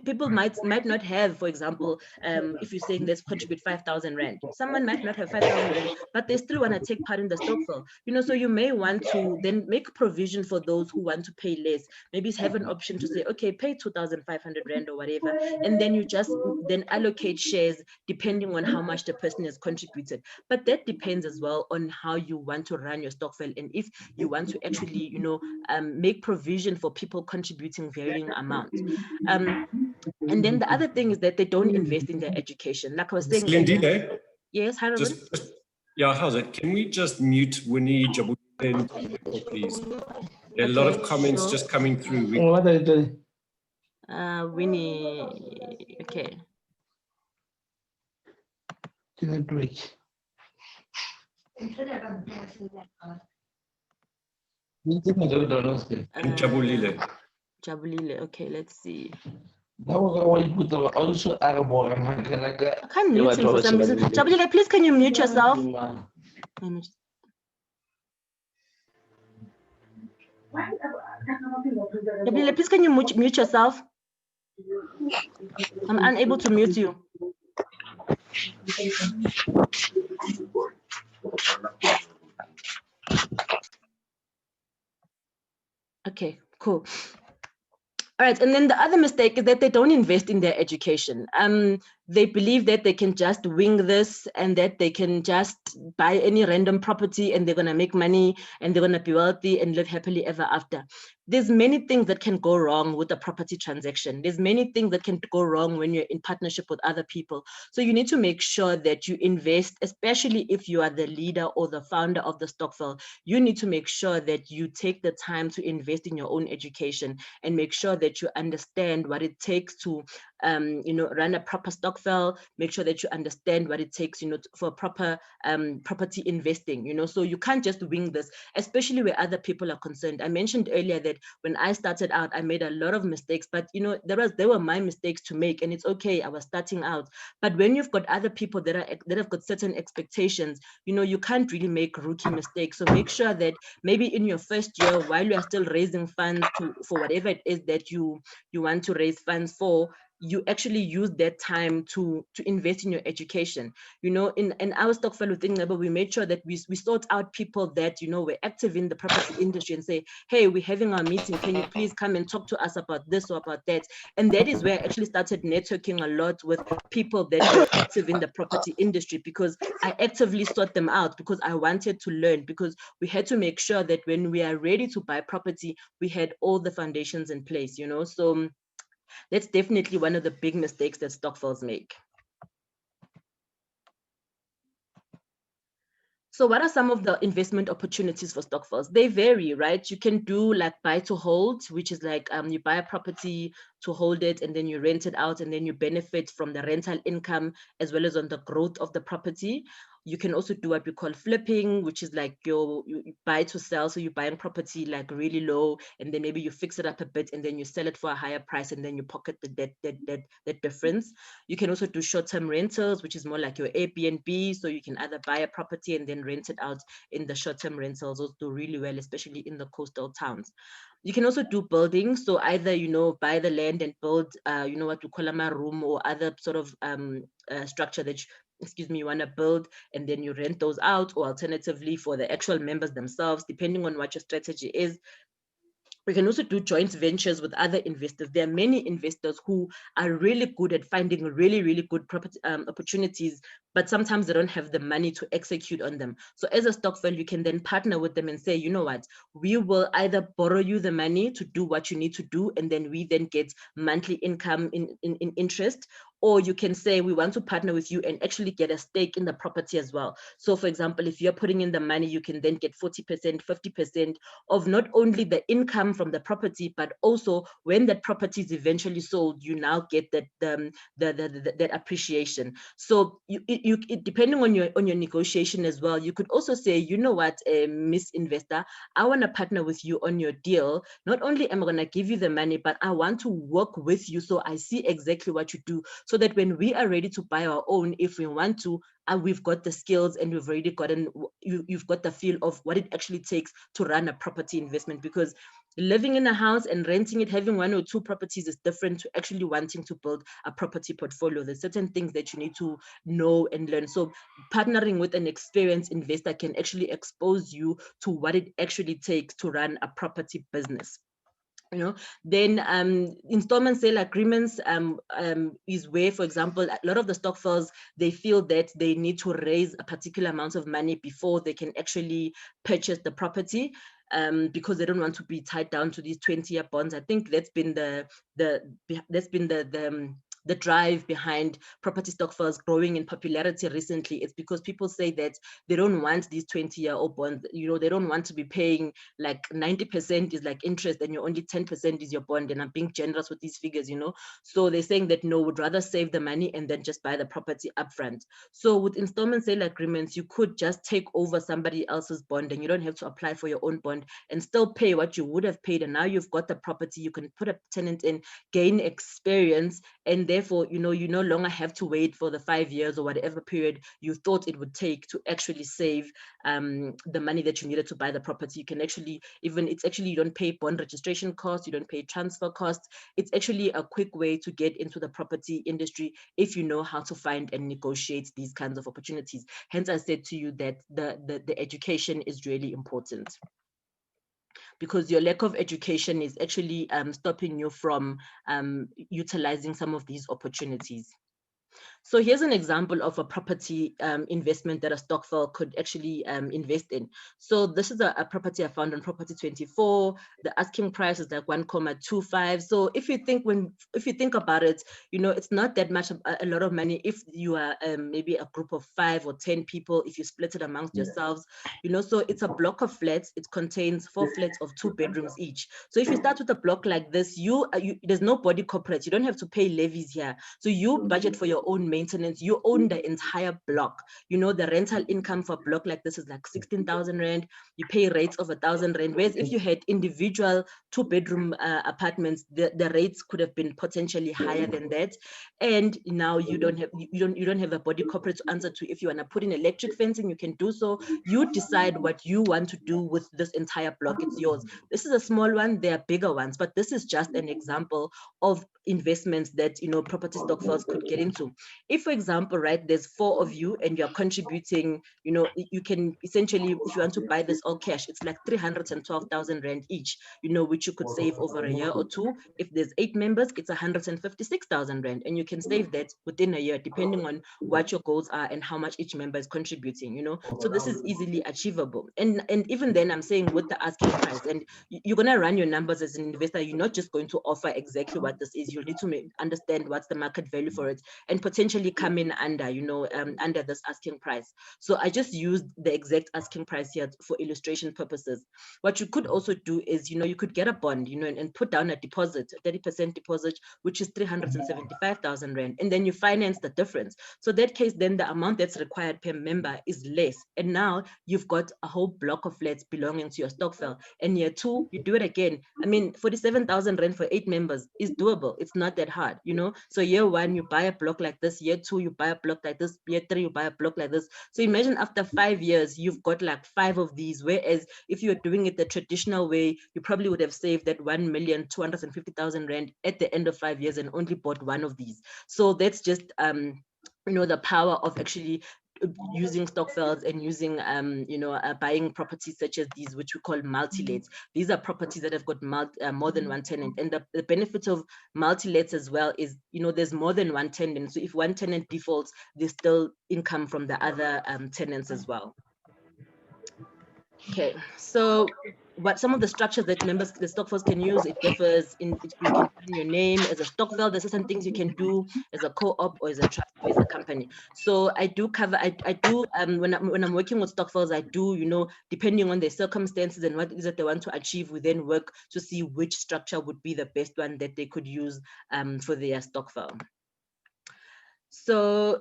S1: people might not have, for example, if you're saying let's contribute 5,000 rand, someone might not have 5,000 rand, but they still want to take part in the Stokvel. So you may want to then make provision for those who want to pay less. Maybe have an option to say, okay, pay 2,500 rand or whatever, and then you just then allocate shares depending on how much the person has contributed. But that depends as well on how you want to run your Stokvel, and if you want to actually, make provision for people contributing varying amounts. And then the other thing is that they don't invest in their education. Like I was saying earlier. Yes, hi, Robin.
S3: Yeah, how's it? Can we just mute Winnie, Jabulile, and please? There are a lot of comments just coming through.
S4: What are you doing?
S1: Winnie, okay.
S4: Break.
S1: Jabulile, okay, let's see.
S4: I
S1: can't mute him for some reason. Jabulile, please can you mute yourself? Jabulile, please can you mute yourself? I'm unable to mute you. Okay, cool. All right, and then the other mistake is that they don't invest in their education. They believe that they can just wing this and that they can just buy any random property and they're going to make money and they're going to be wealthy and live happily ever after. There's many things that can go wrong with a property transaction. There's many things that can go wrong when you're in partnership with other people. So you need to make sure that you invest, especially if you are the leader or the founder of the Stokvel. You need to make sure that you take the time to invest in your own education and make sure that you understand what it takes to run a proper Stokvel. Make sure that you understand what it takes, for proper property investing, so you can't just wing this, especially where other people are concerned. I mentioned earlier that when I started out, I made a lot of mistakes, but there were my mistakes to make, and it's okay. I was starting out. But when you've got other people that have got certain expectations, you can't really make rookie mistakes. So make sure that maybe in your first year, while you are still raising funds for whatever it is that you want to raise funds for, you actually use that time to invest in your education. In our Stokvel thing, we made sure that we sort out people that were active in the property industry and say, hey, we're having our meeting, can you please come and talk to us about this or about that? And that is where I actually started networking a lot with people that were active in the property industry, because I actively sought them out because I wanted to learn, because we had to make sure that when we are ready to buy property, we had all the foundations in place. So that's definitely one of the big mistakes that Stokvels make. So what are some of the investment opportunities for Stokvels? They vary, right? You can do like buy to hold, which is like you buy a property to hold it and then you rent it out and then you benefit from the rental income as well as on the growth of the property. You can also do what we call flipping, which is like you buy to sell. So you're buying property like really low, and then maybe you fix it up a bit, and then you sell it for a higher price, and then you pocket that difference. You can also do short-term rentals, which is more like your Airbnb. So you can either buy a property and then rent it out in the short-term rentals. Those do really well, especially in the coastal towns. You can also do building. So either, buy the land and build, what we call a room or other sort of structure that you want to build, and then you rent those out, or alternatively for the actual members themselves, depending on what your strategy is. We can also do joint ventures with other investors. There are many investors who are really good at finding really, really good property opportunities, but sometimes they don't have the money to execute on them. So as a Stokvel, you can then partner with them and say, you know what, we will either borrow you the money to do what you need to do, and then we then get monthly income in interest, or you can say, we want to partner with you and actually get a stake in the property as well. So for example, if you're putting in the money, you can then get 40%, 50% of not only the income from the property, but also when that property is eventually sold, you now get that that appreciation. So depending on your negotiation as well, you could also say, you know what, Miss Investor, I want to partner with you on your deal. Not only am I going to give you the money, but I want to work with you so I see exactly what you do, so that when we are ready to buy our own, if we want to, we've got the skills and we've already gotten, you've got the feel of what it actually takes to run a property investment. Because living in a house and renting it, having 1 or 2 properties is different to actually wanting to build a property portfolio. There's certain things that you need to know and learn. So partnering with an experienced investor can actually expose you to what it actually takes to run a property business. Then installment sale agreements is where, for example, a lot of the Stokvels, they feel that they need to raise a particular amount of money before they can actually purchase the property, because they don't want to be tied down to these 20-year bonds. I think that's been the drive behind property Stokvels growing in popularity recently. It's because people say that they don't want these 20-year-old bonds. They don't want to be paying like 90% is like interest and your only 10% is your bond. And I'm being generous with these figures, So they're saying that no, would rather save the money and then just buy the property upfront. So with installment sale agreements, you could just take over somebody else's bond and you don't have to apply for your own bond and still pay what you would have paid. And now you've got the property, you can put a tenant in, gain experience, and therefore, you no longer have to wait for the 5 years or whatever period you thought it would take to actually save the money that you needed to buy the property. You can actually, you don't pay bond registration costs, you don't pay transfer costs. It's actually a quick way to get into the property industry if you know how to find and negotiate these kinds of opportunities. Hence, I said to you that the education is really important, because your lack of education is actually stopping you from utilizing some of these opportunities. So here's an example of a property investment that a Stokvel could actually invest in. So this is a property I found on Property 24. The asking price is like 1.25. So if you think about it, it's not that much, a lot of money if you are maybe a group of 5 or 10 people, if you split it amongst yourselves, so it's a block of flats. It contains 4 flats of 2 bedrooms each. So if you start with a block like this, there's no body corporate. You don't have to pay levies here. So you budget for your own maintenance. You own the entire block. The rental income for a block like this is like 16,000 rand. You pay rates of 1,000 rand. Whereas if you had individual 2-bedroom apartments, the rates could have been potentially higher than that. And now you don't have a body corporate to answer to. If you want to put in electric fencing, you can do so. You decide what you want to do with this entire block. It's yours. This is a small one. There are bigger ones, but this is just an example of investments that property Stokvels could get into. If, for example, right, there's 4 of you and you're contributing, you can essentially, if you want to buy this all cash, it's like 312,000 rand each, which you could save over a year or 2. If there's 8 members, it's 156,000 rand, and you can save that within a year, depending on what your goals are and how much each member is contributing. So this is easily achievable. And even then, I'm saying with the asking price, and you're going to run your numbers as an investor. You're not just going to offer exactly what this is. You need to understand what's the market value for it and potentially come in under, under this asking price. So I just used the exact asking price here for illustration purposes. What you could also do is, you could get a bond, and put down a deposit, a 30% deposit, which is 375,000 rand, and then you finance the difference. So that case, then the amount that's required per member is less, and now you've got a whole block of flats belonging to your Stokvel. And year 2, you do it again. 47,000 rand for 8 members is doable. It's not that hard, So year 1, you buy a block like this. Year 2, you buy a block like this. Year 3, you buy a block like this. So imagine after 5 years, you've got like 5 of these. Whereas if you're doing it the traditional way, you probably would have saved that 1,250,000 rand at the end of 5 years and only bought 1 of these. So that's just the power of actually using Stokvels and using buying properties such as these, which we call multi-lets. These are properties that have got more than 1 tenant, and the benefit of multi-lets as well is there's more than 1 tenant. So if 1 tenant defaults, there's still income from the other tenants as well. Okay, so what some of the structures that members, the Stokvels can use, it differs in, you can put in your name as a Stokvel, there's certain things you can do as a co-op or as a trust or as a company. So I do cover, I do, when I'm working with Stokvels, I do, you know, depending on their circumstances and what it is that they want to achieve, we then work to see which structure would be the best one that they could use for their Stokvel. So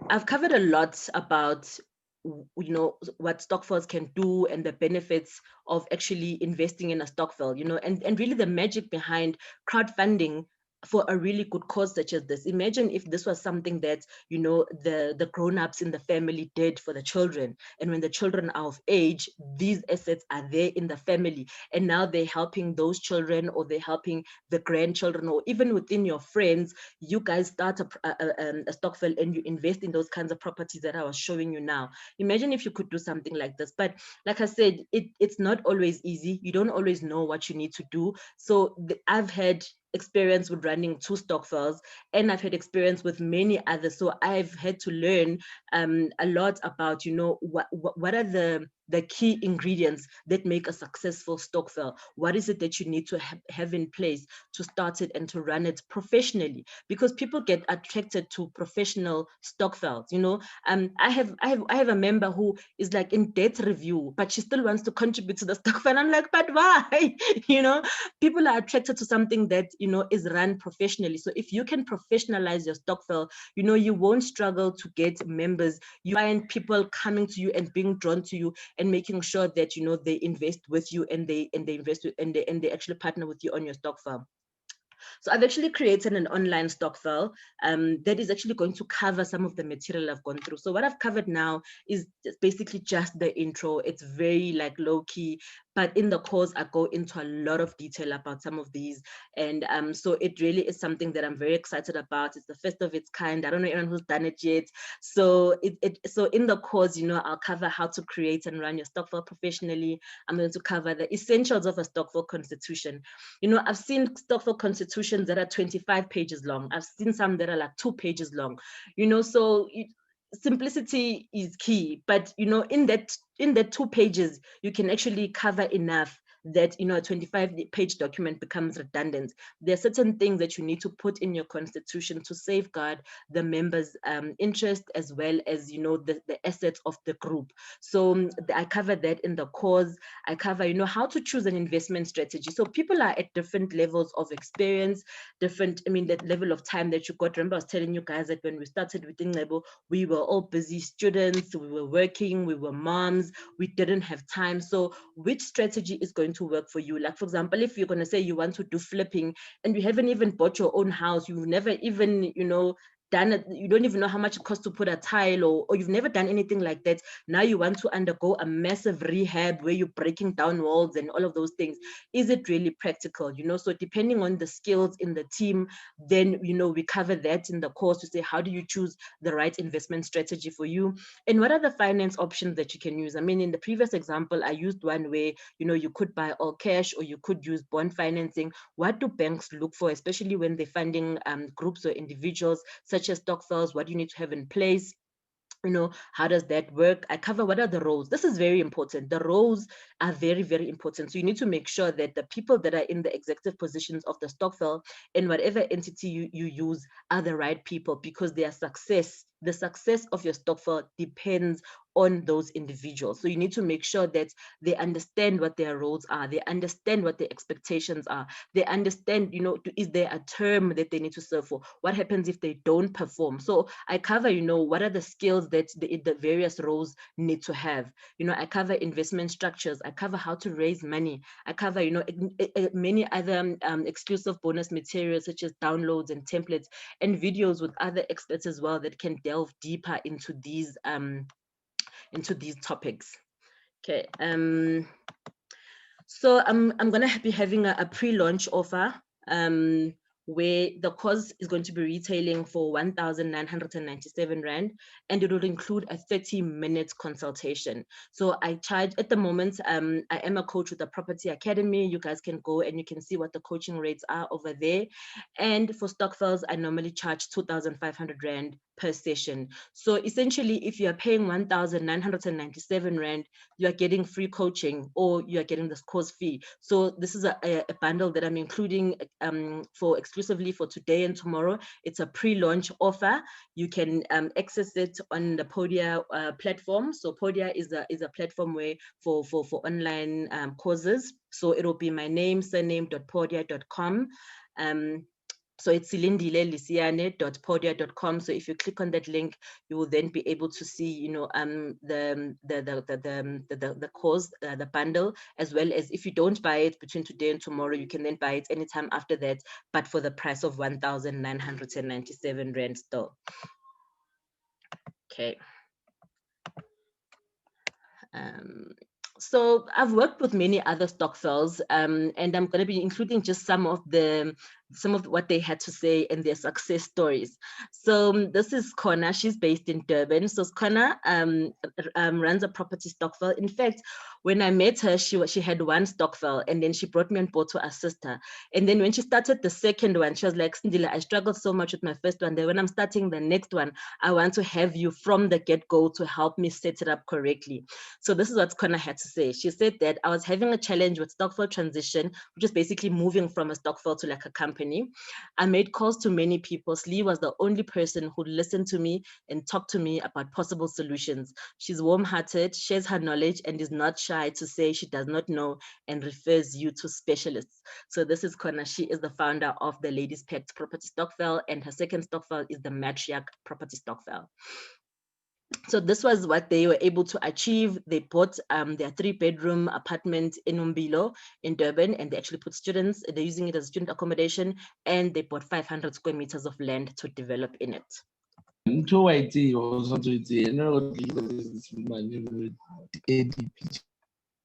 S1: I've covered a lot about, you know, what Stokvels can do and the benefits of actually investing in a Stokvel, you know, and really the magic behind crowdfunding for a really good cause such as this. Imagine if this was something that, you know, the grown-ups in the family did for the children. And when the children are of age, these assets are there in the family. And now they're helping those children, or they're helping the grandchildren, or even within your friends, you guys start a Stokvel and you invest in those kinds of properties that I was showing you now. Imagine if you could do something like this. But like I said, it's not always easy. You don't always know what you need to do. So I've had experience with running 2 Stokvels, and I've had experience with many others. So I've had to learn a lot about, you know, what are the key ingredients that make a successful Stokvel. What is it that you need to have in place to start it and to run it professionally? Because people get attracted to professional Stokvels. You know, I have a member who is like in debt review, but she still wants to contribute to the Stokvel. I'm like, but why? You know, people are attracted to something that, you know, is run professionally. So if you can professionalize your Stokvel, you know, you won't struggle to get members. You find people coming to you and being drawn to you and making sure that, you know, they invest with you and they invest with, and they actually partner with you on your Stokvel. So I've actually created an online Stokvel that is actually going to cover some of the material I've gone through. So what I've covered now is basically just the intro. It's very like low key, but in the course, I go into a lot of detail about some of these. And so it really is something that I'm very excited about. It's the first of its kind. I don't know anyone who's done it yet. So so in the course, you know, I'll cover how to create and run your Stokvel professionally. I'm going to cover the essentials of a Stokvel constitution. You know, I've seen Stokvel constitutions that are 25 pages long. I've seen some that are like 2 pages long, you know, so simplicity is key. But, you know, in that 2 pages, you can actually cover enough that, you know, a 25-page document becomes redundant. There are certain things that you need to put in your constitution to safeguard the members' interest, as well as, you know, the assets of the group. So I cover that in the course. I cover, you know, how to choose an investment strategy. So people are at different levels of experience, different, I mean, that level of time that you got. Remember, I was telling you guys that when we started with Ingcebo, we were all busy students, we were working, we were moms, we didn't have time. So which strategy is going to work for you? Like, for example, if you're going to say you want to do flipping and you haven't even bought your own house, you've never even, you know, done it, you don't even know how much it costs to put a tile, or you've never done anything like that. Now you want to undergo a massive rehab where you're breaking down walls and all of those things. Is it really practical? You know, so depending on the skills in the team, then, you know, we cover that in the course to say, how do you choose the right investment strategy for you? And what are the finance options that you can use? I mean, in the previous example, I used one where, you know, you could buy all cash or you could use bond financing. What do banks look for, especially when they're funding groups or individuals, such as Stokvels? What do you need to have in place? You know, how does that work? I cover what are the roles. This is very important. The roles are very, very important. So you need to make sure that the people that are in the executive positions of the Stokvel in whatever entity you use are the right people, because their success, the success of your Stokvel depends on those individuals. So you need to make sure that they understand what their roles are, they understand what their expectations are, they understand, you know, is there a term that they need to serve for? What happens if they don't perform? So I cover, you know, what are the skills that the various roles need to have. You know, I cover investment structures, I cover how to raise money, I cover, you know, many other exclusive bonus materials such as downloads and templates and videos with other experts as well that can delve deeper into these topics. Okay, so I'm gonna be having a pre-launch offer where the course is going to be retailing for 1,997 Rand, and it will include a 30-minute consultation. So I charge at the moment, I am a coach with the Property Academy. You guys can go and you can see what the coaching rates are over there. And for Stokvels, I normally charge 2,500 Rand per session. So essentially, if you are paying 1,997 Rand, you are getting free coaching or you are getting this course fee. So this is a bundle that I'm including for exclusively for today and tomorrow. It's a pre-launch offer. You can access it on the Podia platform. So Podia is a platform where for online courses. So it'll be my name, surname.podia.com. So it's cilindilelisiane.podia.com. So if you click on that link, you will then be able to see, you know, the course, the bundle, as well as if you don't buy it between today and tomorrow, you can then buy it anytime after that, but for the price of 1,997 Rand still. Okay. So I've worked with many other Stokvels, and I'm going to be including just some of what they had to say and their success stories. So this is Kona. She's based in Durban. So Kona runs a property Stokvel. In fact, when I met her, she had one Stokvel, and then she brought me on board to assist her. And then when she started the second one, she was like, Sindila, I struggled so much with my first one. Then when I'm starting the next one, I want to have you from the get-go to help me set it up correctly. So this is what Kona had to say. She said that I was having a challenge with Stokvel transition, which is basically moving from a Stokvel to like a company. I made calls to many people. Slee was the only person who listened to me and talked to me about possible solutions. She's warm-hearted, shares her knowledge, and is not shy to say she does not know and refers you to specialists. So this is Kona. She is the founder of the Ladies Pact Property Stokvel, and her second Stokvel is the Matriarch Property Stokvel. So this was what they were able to achieve. They bought their 3-bedroom apartment in Umbilo in Durban, and they actually put students, they're using it as student accommodation, and they bought 500 square meters of land to develop in it.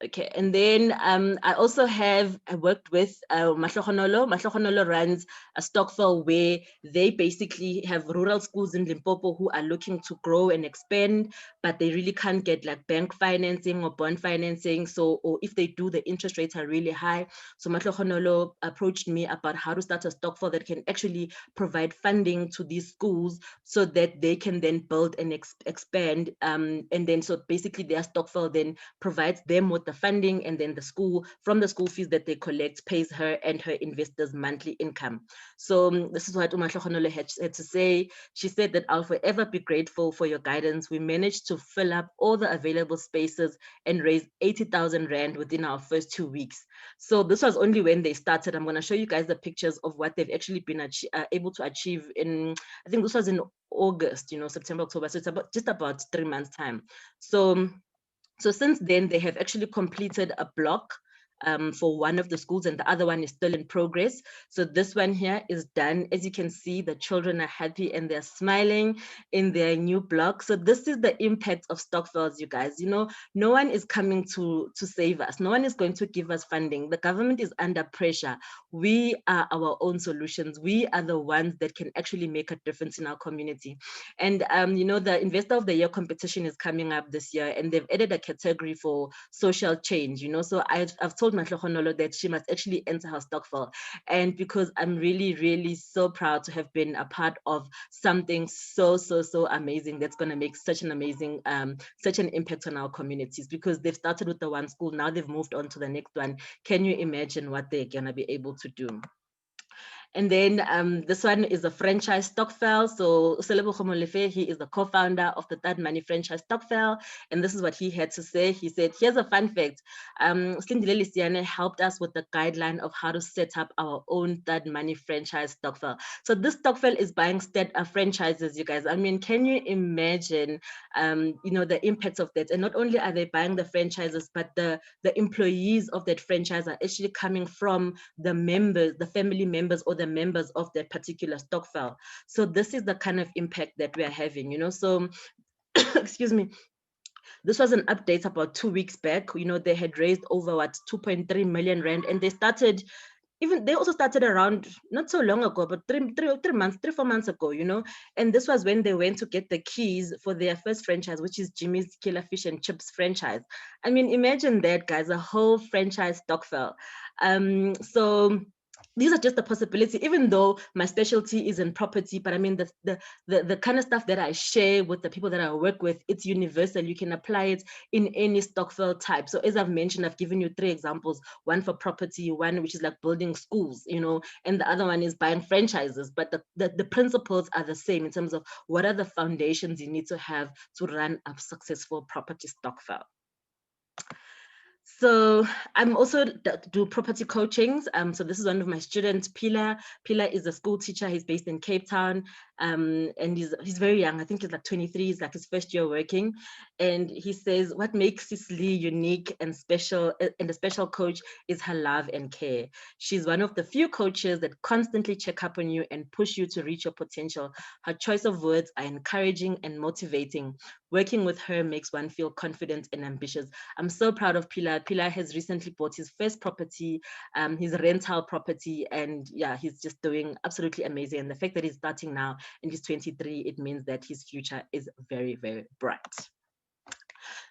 S1: Okay, and then I also I worked with Mahlohonolo. Mahlohonolo runs a Stokvel where they basically have rural schools in Limpopo who are looking to grow and expand, but they really can't get like bank financing or bond financing. So, or if they do, the interest rates are really high. So Mahlohonolo approached me about how to start a Stokvel that can actually provide funding to these schools so that they can then build and expand. And then so basically their Stokvel then provides them with the funding, and then the school, from the school fees that they collect, pays her and her investors monthly income. So this is what Mahlohonolo had to say. She said that I'll forever be grateful for your guidance. We managed to fill up all the available spaces and raise 80,000 Rand within our first 2 weeks. So this was only when they started. I'm going to show you guys the pictures of what they've actually been able to achieve in, I think this was in August, you know, September, October. So it's just about 3 months time. So since then, they have actually completed a block for one of the schools, and the other one is still in progress. So this one here is done. As you can see, the children are happy and they're smiling in their new block. So this is the impact of Stokvels, you guys. You know, no one is coming to save us. No one is going to give us funding. The government is under pressure. We are our own solutions. We are the ones that can actually make a difference in our community. And you know, the Investor of the Year competition is coming up this year, and they've added a category for social change, you know. So I've told Mahlohonolo that she must actually enter her Stokvel. And because I'm really, really so proud to have been a part of something so amazing that's going to make such an amazing, such an impact on our communities, because they've started with the one school, now they've moved on to the next one. Can you imagine what they're going to be able to do? And then this one is a franchise Stokvel. So Selebo Khomolefe, he is the co-founder of the Third Money franchise Stokvel. And this is what he had to say. He said, here's a fun fact. Sindile Lisiane helped us with the guideline of how to set up our own Third Money franchise Stokvel. So this Stokvel is buying franchises, you guys. I mean, can you imagine, you know, the impacts of that? And not only are they buying the franchises, but the employees of that franchise are actually coming from the members, the family members, or the members of that particular Stokvel. So this is the kind of impact that we are having, you know. So excuse me, this was an update about 2 weeks back. You know, they had raised over 2.3 million Rand, and they also started around not so long ago, but 4 months ago, you know. And this was when they went to get the keys for their first franchise, which is Jimmy's Killer Fish and Chips franchise. I mean, imagine that, guys, a whole franchise Stokvel. So these are just the possibility, even though my specialty is in property, but I mean, the kind of stuff that I share with the people that I work with, it's universal. You can apply it in any Stokvel type. So as I've mentioned, I've given you 3 examples, one for property, one which is like building schools, you know, and the other one is buying franchises, but the principles are the same in terms of what are the foundations you need to have to run a successful property Stokvel. So I'm also do property coachings. So this is one of my students, Pila. Pila is a school teacher. He's based in Cape Town, and he's very young. I think he's like 23. He's like his first year working, and he says what makes Cicely unique and special, and a special coach, is her love and care. She's one of the few coaches that constantly check up on you and push you to reach your potential. Her choice of words are encouraging and motivating. Working with her makes one feel confident and ambitious. I'm so proud of Pilar. Pilar has recently bought his first property, his rental property, and yeah, he's just doing absolutely amazing. And the fact that he's starting now and he's 23, it means that his future is very, very bright.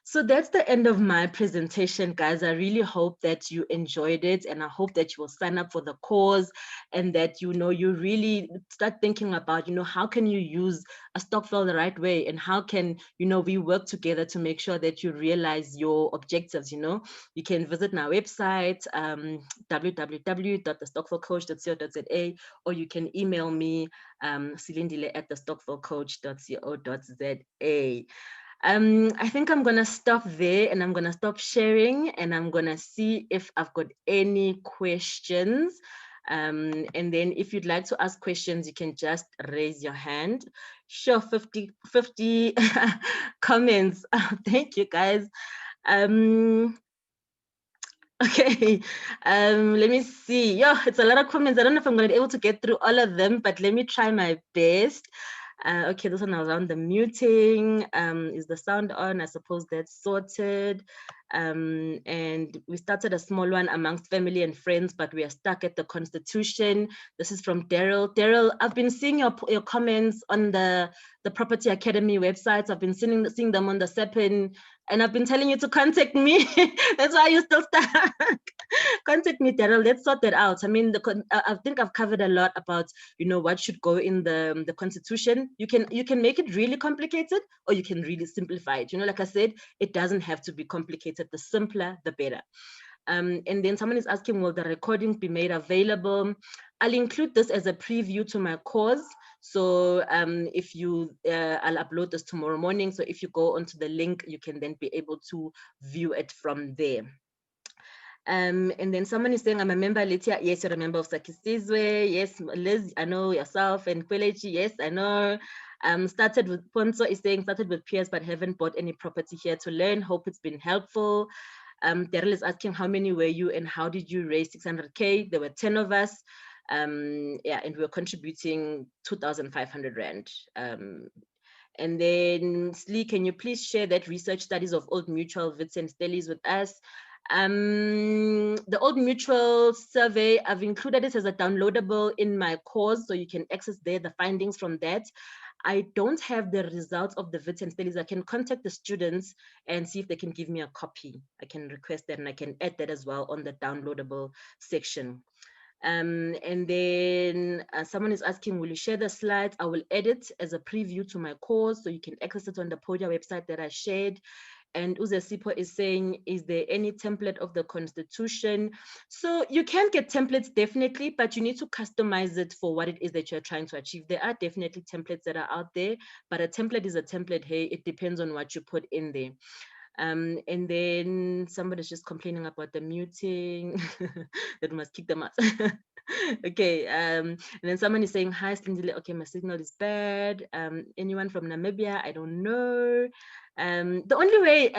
S1: So that's the end of my presentation, guys. I really hope that you enjoyed it, and I hope that you will sign up for the course, and that, you know, you really start thinking about, you know, how can you use a Stokvel the right way, and how can, you know, we work together to make sure that you realize your objectives. You know, you can visit my website, www.thestokvelcoach.co.za, or you can email me, silindile@thestokvelcoach.co.za. I think I'm gonna stop there, and I'm gonna stop sharing, and I'm gonna see if I've got any questions. And then if you'd like to ask questions, you can just raise your hand. Sure, 50 comments. Thank you, guys. Okay, let me see. Yeah, it's a lot of comments. I don't know if I'm going to be able to get through all of them, but let me try my best. Okay, this one around the muting. Is the sound on? I suppose that's sorted. And we started a small one amongst family and friends, but we are stuck at the Constitution. This is from Daryl. Daryl, I've been seeing your comments on the Property Academy websites. I've been seeing them on the SEPIN, and I've been telling you to contact me. That's why you're still stuck. Contact me, Daryl. Let's sort that out. I mean, I think I've covered a lot about, you know, what should go in the Constitution. You can make it really complicated, or you can really simplify it. You know, like I said, it doesn't have to be complicated. The simpler, the better. And then someone is asking, will the recording be made available? I'll include this as a preview to my course. So if you, I'll upload this tomorrow morning. So if you go onto the link, you can then be able to view it from there. And then someone is saying, I'm a member, Litia. Yes, you're a member of Sakisizwe. Yes, Liz, I know yourself. And Kwelechi, yes, I know. Started with Ponzo is saying, started with peers, but haven't bought any property here to learn. Hope it's been helpful. Daryl is asking, how many were you and how did you raise 600K? There were 10 of us. Yeah, and we were contributing 2,500 Rand. And then Slee, can you please share that research studies of Old Mutual, Wits and Stellies with us? The Old Mutual survey, I've included it as a downloadable in my course, so you can access there the findings from that. I don't have the results of the Wits and Stellies. I can contact the students and see if they can give me a copy. I can request that, and I can add that as well on the downloadable section. And then someone is asking, will you share the slides? I will edit as a preview to my course, so you can access it on the Podia website that I shared. And Uze Sipo is saying, is there any template of the Constitution? So you can get templates, definitely, but you need to customize it for what it is that you're trying to achieve. There are definitely templates that are out there, but a template is a template. Hey, it depends on what you put in there. And then somebody's just complaining about the muting. That must kick them out. Okay, and then someone is saying, hi, Slindile. Okay, my signal is bad. Anyone from Namibia? I don't know. The only way,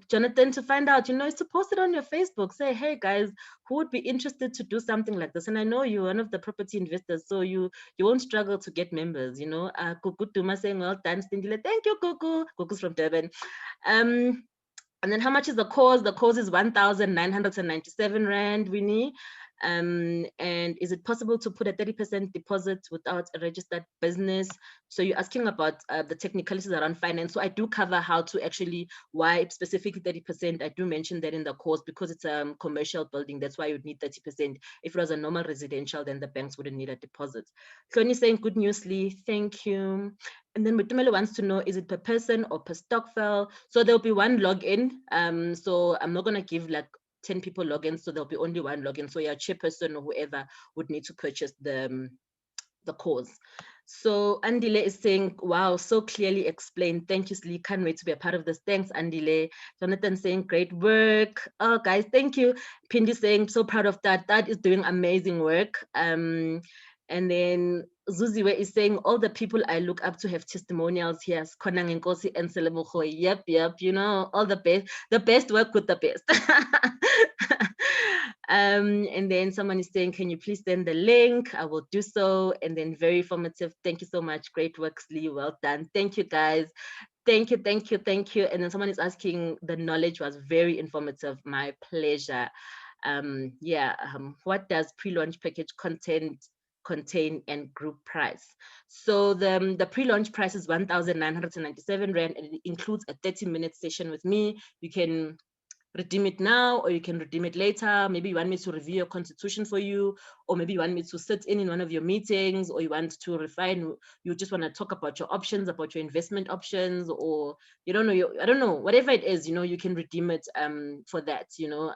S1: Jonathan, to find out, you know, is to post it on your Facebook. Say, hey guys, who would be interested to do something like this? And I know you're one of the property investors, so you won't struggle to get members, you know. Kuku Duma saying, well done, Slindile. Thank you, Kuku. Kuku's from Durban. And then how much is the course? The course is 1,997 Rand, Winnie. And is it possible to put a 30% deposit without a registered business? So you're asking about the technicalities around finance. So I do cover how to actually, why specifically 30%. I do mention that in the course because it's a commercial building. That's why you'd need 30%. If it was a normal residential, then the banks wouldn't need a deposit. Cloney saying, good news, Lee. Thank you. And then Mutumelo wants to know, is it per person or per Stokvel? So there'll be one login. So I'm not going to give like 10 people login, so there'll be only one login. So your chairperson or whoever would need to purchase the course. So Andile is saying, wow, so clearly explained. Thank you, Slee. Can't wait to be a part of this. Thanks, Andile. Jonathan saying, great work. Oh, guys, thank you. Pindi saying, so proud of that. That is doing amazing work. And then Zuziwe is saying, all the people I look up to have testimonials here. Konang Nkosi and Selemukhoi. Yep, you know, all the best work with the best. And then someone is saying, can you please send the link? I will do so. And then very informative. Thank you so much. Great work, Slee. Well done. Thank you, guys. Thank you. And then someone is asking, the knowledge was very informative. My pleasure. What does pre-launch package contain and group price? So the pre-launch price is 1,997 Rand, and it includes a 30-minute session with me. You can redeem it now, or you can redeem it later. Maybe you want me to review your constitution for you, or maybe you want me to sit in one of your meetings, or you want to refine, you just want to talk about your options, about your investment options, or you don't know, I don't know, whatever it is, you know, you can redeem it for that, you know.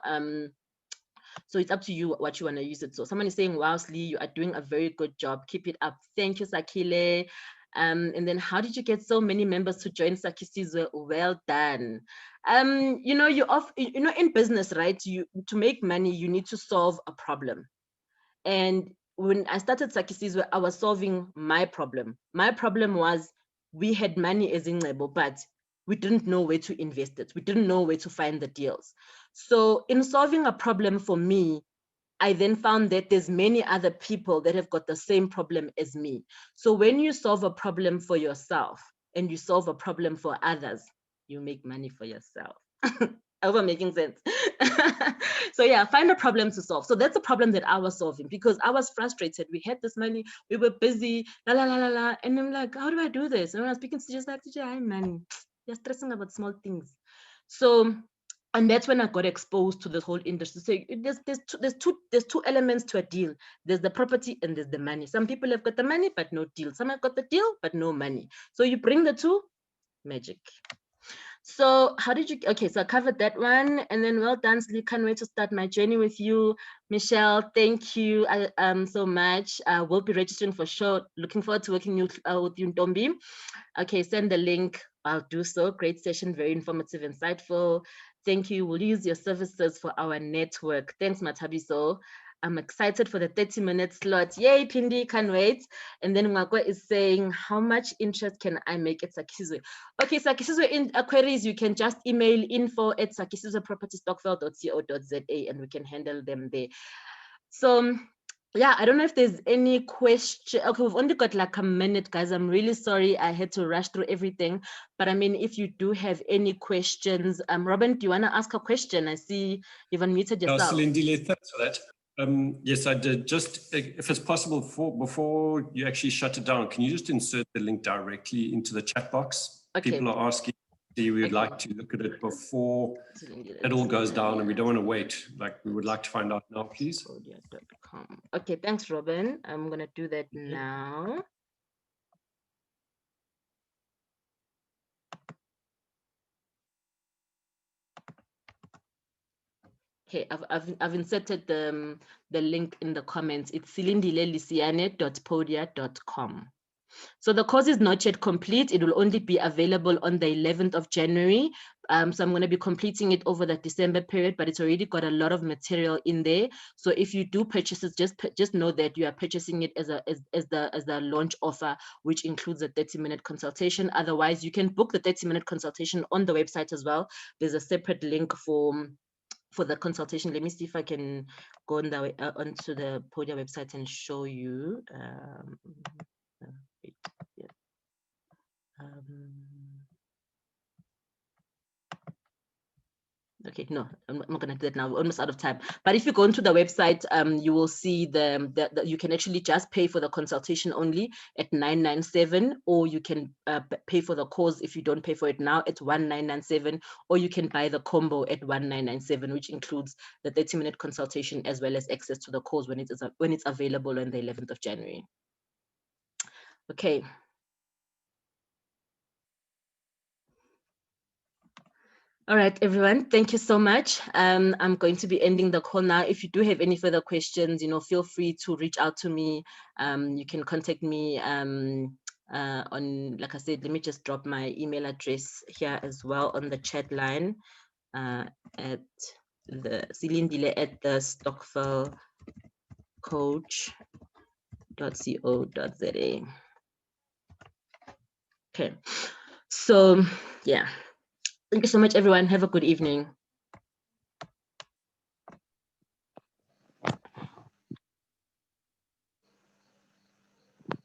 S1: So it's up to you what you want to use it. So someone is saying, wow, Slee, you are doing a very good job. Keep it up. Thank you, Sakile. And then how did you get so many members to join Sakisizwe? Well done. You know, in business, right? To make money, you need to solve a problem. And when I started Sakisizwe, I was solving my problem. My problem was we had money as in Ngebo, but we didn't know where to invest it. We didn't know where to find the deals. So in solving a problem for me, I then found that there's many other people that have got the same problem as me. So when you solve a problem for yourself and you solve a problem for others, you make money for yourself. Over making sense. So yeah, find a problem to solve. So that's a problem that I was solving because I was frustrated. We had this money, we were busy, la la la la la. And I'm like, how do I do this? And when I was speaking to just like, hi man, you're stressing about small things. So, and that's when I got exposed to this whole industry. So there's two elements to a deal. There's the property and there's the money. Some people have got the money but no deal. Some have got the deal but no money. So you bring the two, magic. So how did you, okay, so I covered that one. And then well done, Slee. Can't wait to start my journey with you. Michelle, thank you so much. We'll be registering for sure. Looking forward to working with you, Ntombi. Okay, send the link. I'll do so. Great session, very informative, insightful. Thank you. We'll use your services for our network. Thanks, Matabiso. I'm excited for the 30-minute slot. Yay, Pindi, can't wait. And then Mwakwa is saying, how much interest can I make at Sakisizwe? Okay, Sakisizwe in queries, you can just email info@sakisizwepropertystokvel.co.za and we can handle them there. So yeah, I don't know if there's any question. Okay, we've only got like a minute, guys. I'm really sorry. I had to rush through everything. But I mean, if you do have any questions, Robin, do you want to ask a question? I see you've unmuted yourself.
S3: Ndile, thanks for that. Yes, I did. Just if it's possible, before you actually shut it down, can you just insert the link directly into the chat box? Okay. People are asking. We would like to look at it before it all goes down, and we don't want to wait. Like, we would like to find out now, please.
S1: Okay, thanks, Robin. I'm going to do that now. Okay, I've inserted the link in the comments. It's silindilelisiane.podia.com. So the course is not yet complete. It will only be available on the 11th of January. So I'm going to be completing it over the December period, but it's already got a lot of material in there. So if you do purchase it, just know that you are purchasing it as the launch offer, which includes a 30-minute consultation. Otherwise, you can book the 30-minute consultation on the website as well. There's a separate link for the consultation. Let me see if I can go on onto the Podia website and show you. Okay, no, I'm not going to do that now. We're almost out of time. But if you go into the website, you will see that you can actually just pay for the consultation only at 997, or you can pay for the course if you don't pay for it now at 1997, or you can buy the combo at 1997, which includes the 30-minute consultation as well as access to the course when it's available on the 11th of January. Okay. All right, everyone, thank you so much. I'm going to be ending the call now. If you do have any further questions, feel free to reach out to me. You can contact me on, like I said, let me just drop my email address here as well on the chat line at the Silindile at the stokvelcoach.co.za. Okay, so yeah. Thank you so much, everyone. Have a good evening.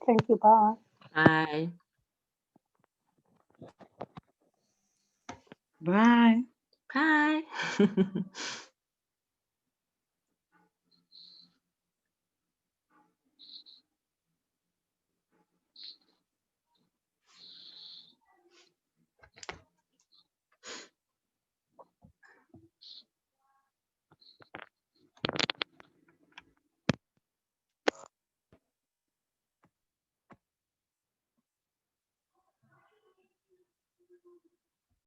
S5: Thank you. Bye.
S1: Bye.
S2: Bye.
S1: Bye.